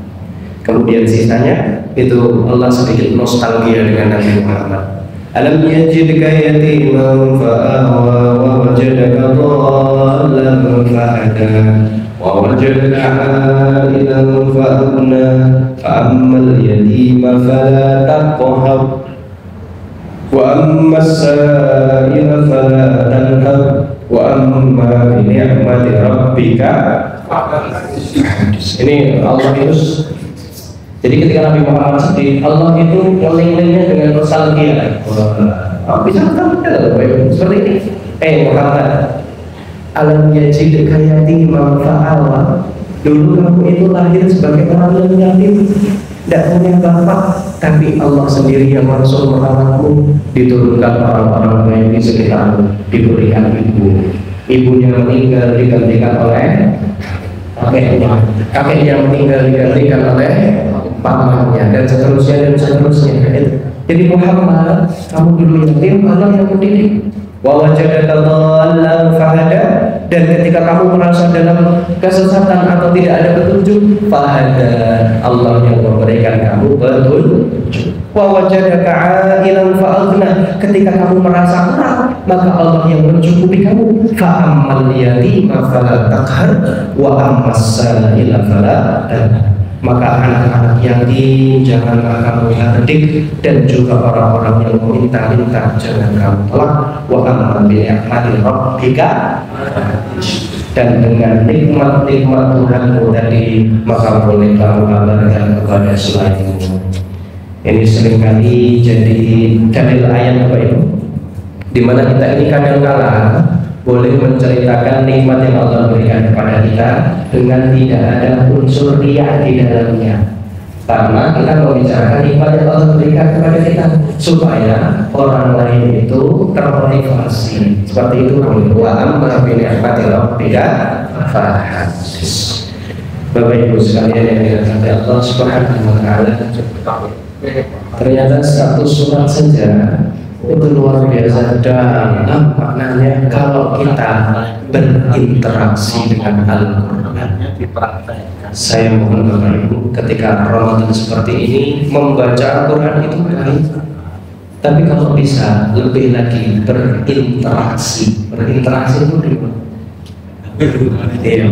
Kemudian sisanya itu Allah sedikit nostalgia dengan Nabi Muhammad. Alam yajidka yatiman fa'awa wa wajadaka dhallan fahada wa wajadaka 'ailan fa'agna fa'ammal yatima fala taqhar wa amma as-sa'ila fala tanhar wa amma bi ni'mati rabbika. Ini Allah itu. Jadi ketika Nabi Muhammad sedih, Allah itu ngeling-lingnya dengan nostalgia. Bisa tahu seperti ini. Muhammad, alam yajidka yatiman fa'awa. Dulu kamu itu lahir sebagai orang yang yatim, tidak punya bapak, tapi Allah sendiri yang langsung merawatmu. Diturunkan orang-orang baik di sekitarmu, diberikan ibu. Ibunya meninggal digantikan oleh kakeknya meninggal digantikan oleh pamannya, dan seterusnya. Jadi Muhammad, kamu dulu yatim, Allah yang mendidik. Wa wajadaka dhallan fahada, dan ketika kamu merasa dalam kesesatan atau tidak ada petunjuk, fahada, Allah yang memberikan kamu petunjuk. Wa wajadaka 'ailan fa'aghna, ketika kamu merasa kurang, maka Allah yang mencukupi kamu. Fa'ammal yatima fala taqhar wa ammas sa'ila fala tanhar. Maka anak-anak yatim janganlah kamu hardik, dan juga orang-orang yang meminta-minta jangan kamu tolak. Wa amma bi ni'mati rabbika, dan dengan nikmat-nikmat Tuhanmu tadi maka boleh kamu kabarkan kepada selainmu. Ini seringkali jadi dalil ayat Bapak Ibu, di mana kita ini kadang-kala boleh menceritakan nikmat yang Allah berikan kepada kita dengan tidak ada unsur riya di dalamnya. Karena kita membicarakan nikmat yang Allah berikan kepada kita supaya orang lain itu termotivasi. Seperti itu wa amma bi ni'mati rabbika fahaddits. Bapak Ibu sekalian yang dirahmati Allah Subhanahu wa taala, ternyata satu surat saja itu luar biasa dalam maknanya kalau kita berinteraksi dengan Al-Quran. Saya mohon Bapak Ibu, ketika Ramadan seperti ini membaca Al-Quran itu baik, tapi kalau bisa lebih lagi berinteraksi itu gimana?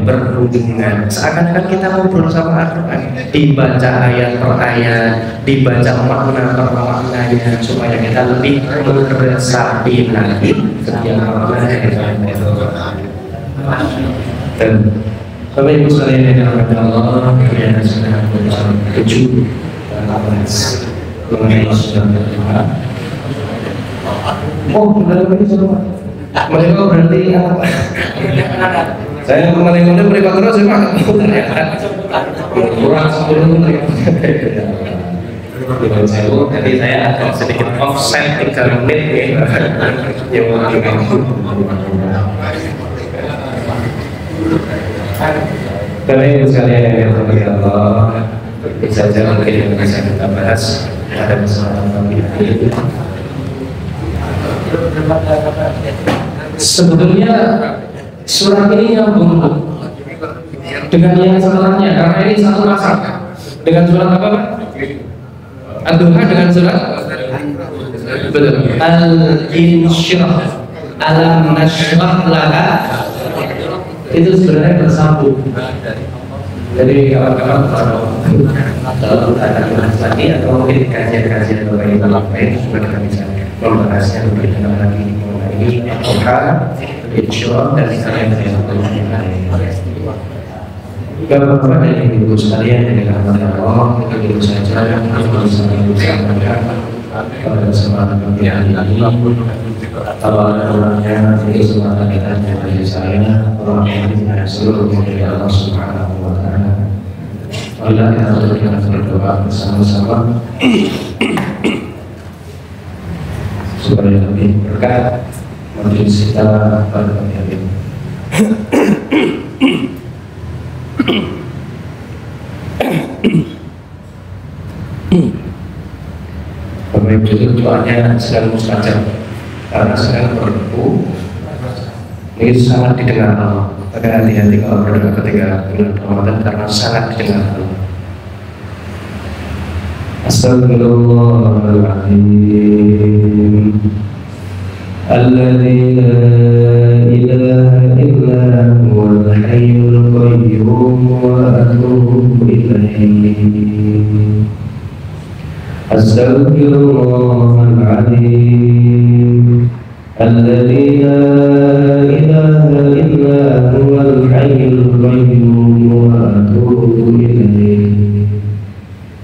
Berhubungan, seakan-akan kita ngobrol sama Al-Quran, dibaca ayat per ayat, dibaca makna per maknanya, supaya kita lebih meresapi lagi setiap maknanya. Dan Bapak Ibu sekalian yang dirahmati Allah, kita sedang berusaha 7 mengenai sudah berdoa. Oh, sudah berdoa. Mereka berarti apa? Saya kemarin mereka terus saya makan kurang 10 menit. Jadi saya agak sedikit offset 3 menit ya. Yang Bapak Ibu sekalian yang dirahmati Allah, bisa saja mungkin yang bisa kita bahas pada kesempatan ini. Sebetulnya surat ini nyambung dengan yang setelahnya, karena ini satu pasal dengan surat apa Pak? Ad-Duha dengan surat betul. Al-Insyirah, Alam Nashrah Laka, itu sebenarnya bersambung. Jadi kawan-kawan kalau kita akan bahas lagi atau mungkin kajian-kajian lain juga kita bisa membahasnya lebih dalam lagi mengenai Al-Quran, Insyirah dan sekalian dari Bapak-bapak dan ibu sekalian yang dirahmati Allah, begitu saja yang bisa disampaikan pada kesempatan pagi ini. Kalau ada orangnya, itu semua kita dari saya, orang ini dan seluruh dari Allah Subhanahu wa taala. Marilah kita berikan berdoa bersama-sama supaya lebih berkah majelis kita pada pagi hari ini. Bapak Ibu itu doanya sedang mustajab karena sedang berdoa ini sangat didengar Allah. Maka hati-hati kalau berdoa ketika bulan Ramadan karena sangat didengar Allah. Astagfirullahaladzim Alladzi la ilaha illa huwal hayyul qayyum wa atubu ilaihi. Astagfirullahaladzim Alladzi la ilaha illa huwal hayyul qayyum wa atubu ilaihi.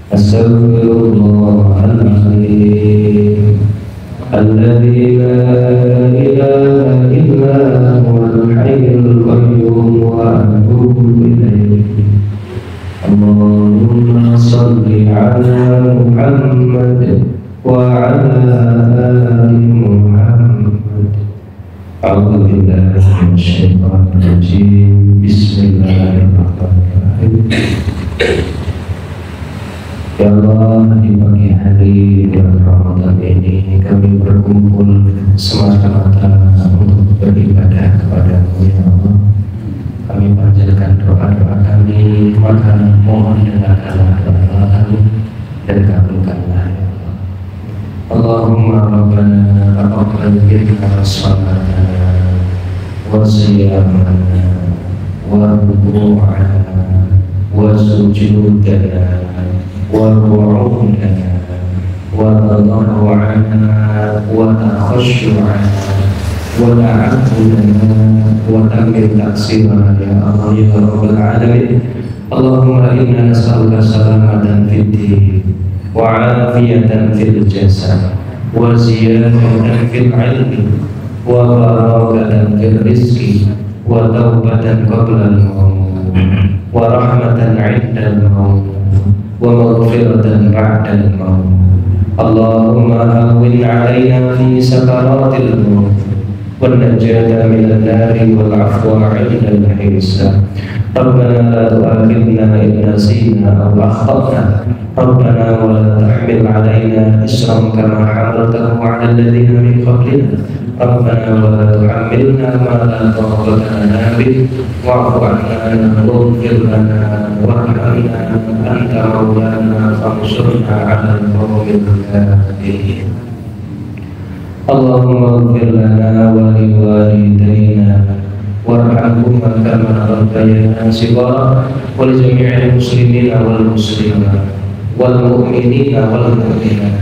Astagfirullahaladzim Alladzi la ilaha illa huwal hayyul qayyum wa atubu ilaihi. Allahumma salli ala Muhammad wa ala ali Muhammad. A'udzu billahi minasyaitonir rajim. Bismillahirrahmanirrahim. Ya Allah, di pagi hari bulan Ramadan ini kami berkumpul semata-mata untuk beribadah kepada-Mu ya Allah. Kami panjatkan doa-doa kami, maka mohon dengarkanlah doa kami dan kabulkanlah ya Allah. Allahumma rabbana taqabbal minna salatana wa siyamana wa ruku'ana wa sujudana wa ru'udana wa tadarru'ana wa takhashu'ana wa ta'abudana wa tamir taksirana ya Allah ya Rabbal Alamin. Allahumma inna nas'aluka salamatan fid din wa afiyatan fil jasad wa ziyadatan fil ilmi wa barakatan fil rizqi wa taubatan qabla al-maut wa rahmatan 'inda al-maut ومغفرة بعد الموت. اللهم هون علينا في سكرات الموت والنجاة من النار والعفو عند الحساب. ربنا لا تؤاخذنا إن نسينا أو أخطأنا. ربنا ولا تحمل علينا إصرا كما حملته على الذين من قبلنا. ربنا ولا تحملنا ما لا طاقة لنا به واعف عنا واغفر لنا وارحمنا أنت مولانا فانصرنا على القوم الكافرين. اللهم اغفر لنا ولوالدينا وارحمهما كما ربيانا صغارا ولجميع المسلمين والمسلمات والمؤمنين والمؤمنات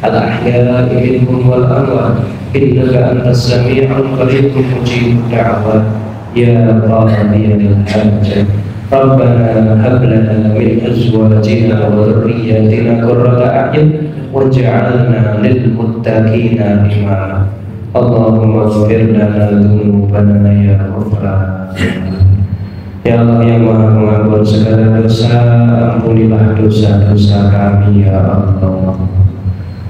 الأحياء منهم والأموات إنك أنت السميع القريب مجيب الدعوات يا قاضي الحاجة. ربنا هب لنا من أزواجنا وذرياتنا قرة أعين واجعلنا للمتقين إماما. اللهم اغفر لنا ذنوبنا يا غفران. Ya Allah yang Maha Pengampun segala dosa, ampunilah dosa-dosa kami ya Allah.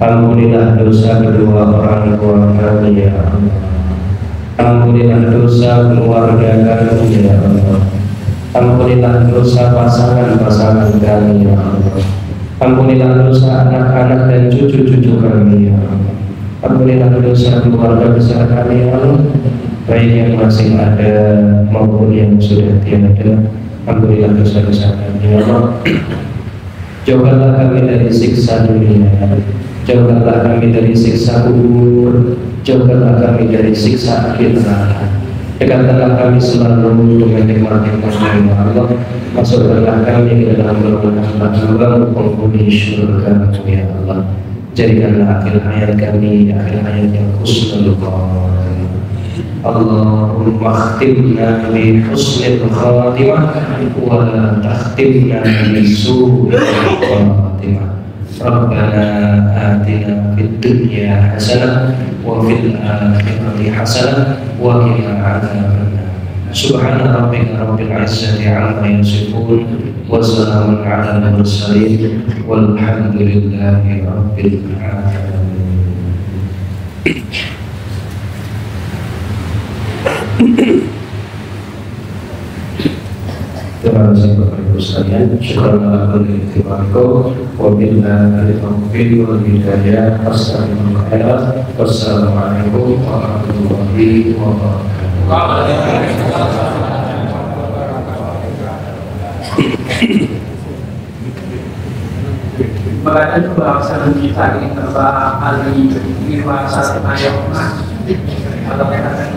Ampunilah dosa kedua orang tua kami ya Allah. Ampunilah dosa keluarga kami ya Allah. Ampunilah dosa pasangan-pasangan kami ya Allah. Ampunilah dosa anak-anak dan cucu-cucu kami ya Allah. Ampunilah dosa keluarga besar kami ya Allah, baik yang masih ada maupun yang sudah tiada. Ampunilah dosa-dosa kami ya Allah. Jauhkanlah kami dari siksa dunia, jauhkanlah kami dari siksa kubur, jauhkanlah kami dari siksa akhir neraka. Dekatkanlah kami selalu dengan nikmat-nikmat-Mu ya Allah. Masukkanlah kami ke dalam rahmat-Mu, penghuni syurga-Mu ya Allah. Jadikanlah akhir hayat kami akhir hayat yang husnul khatimah. Allahumma akhtimna bi husnil khatimah wa la takhtimna bi su'il khatimah. Rabbana atina fid dunya hasanah wa fil akhirati hasanah wa qina adzabannar. Subhana rabbika rabbil izzati amma yasifun wa salamun alal mursalin walhamdulillahi rabbil alamin. Terima kasih Bapak Ibu sekalian. Syukur ala kulli ikhtiarikum wa billahi taufiq wal hidayah. Wassalamualaikum warahmatullahi wabarakatuh. Berada pembahasan kita ini tentang ahli dewasa ayat atau anak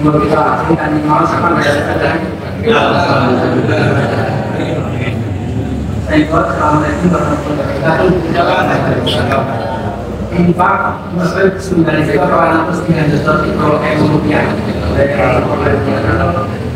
dan kita akan merasakan ada saya buat assalamualaikum warahmatullahi wabarakatuh. Infak maksud sebenarnya itu orang pasti ada sesuatu kalau kemudian Assalamualaikum warahmatullahi wabarakatuh.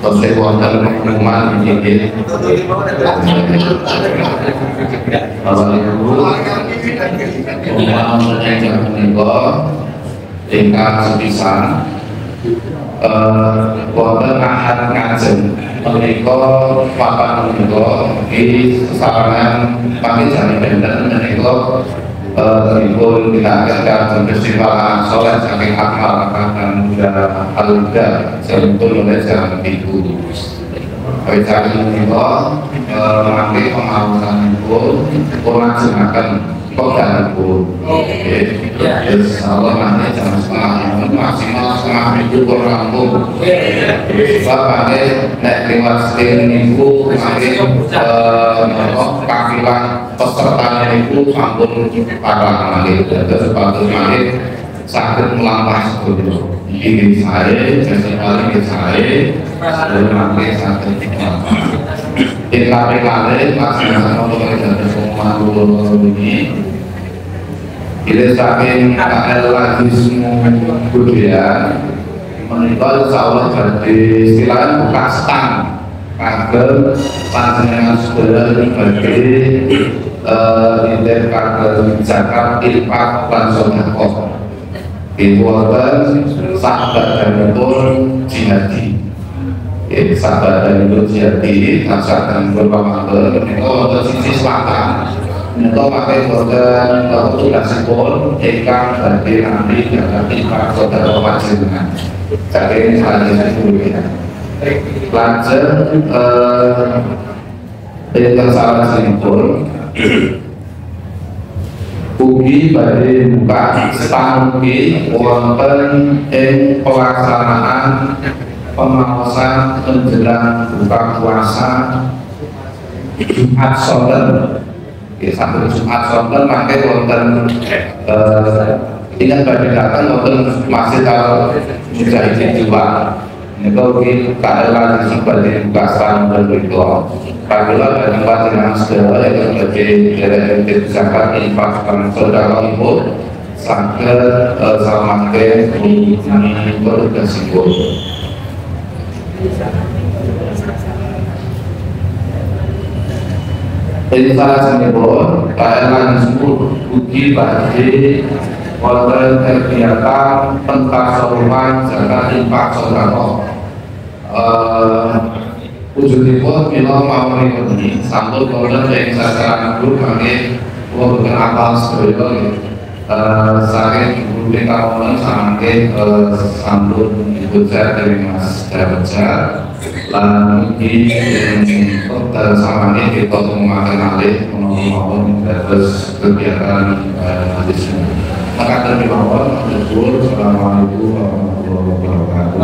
Terus wonten pengumuman iki. Bapak Ibu, pengumuman sedaya menika ingkang sepisan wonten ahad ngajeng menika papan menika di sarangan panitia benten menika terhubung kita akan festival anak soleh saking akmal dan budaya al-huda sebentul mulai jam 7. Acara ini mengambil pengalaman itu melaksanakan pekerjaan itu. Insya Allah nanti jam setengah maksimal setengah minggu rampung. Bahkan nek lewat setin minggu nanti kafilah pesertanya itu sampun para nanti dan sepatu nanti sakit melampaui sebetulnya. Ini saya, sesekali saya, dan nanti sakit melampaui. Kita kali melaksanakan pekerjaan semua ini. Kita saking KL lagi semua budaya menikah insyaallah jadi istilahnya buka stang kagem panjenengan sedaya bagi inten kagem zakat infak lan sedekah. Ibu wonten sahabatipun jihadi. Sahabatipun jihadi tansah berpamanten menika wonten sisi selatan. Menika pakai wonten tugasipun ingkang badhe nampi zakat infak sedekah panjenengan. Saking sanesipun lajeng ingkang salajengipun ugi badhe buka stanggi wonten ing pelaksanaan pengawasan menjelang buka puasa Jumat Sonten. Sampai Jumat Sonten mangke wonten ingat badhe datang wonten Masjid Al Mujahidin Jiwa. Nika ugi kaelan badhe buka stang menika. Apabila dari panjenengan sedaya yang menjadi derek zakat infak dan sedekahipun saged samangke tugasipun. Ini salajengipun kaelan ugi badhe wonten kegiatan pentasawufan zakat infak sedekah. Wujudipun mila mawon ini sampun wonten ing sasaran guru kangge wonten apal sedaya saking guru kawonen samangke sampun dibujar dari Mas Darja lan iki samangke kita ngomongake alih mawon terus kegiatan di sini. Maka terima kasih. Assalamualaikum warahmatullahi wabarakatuh.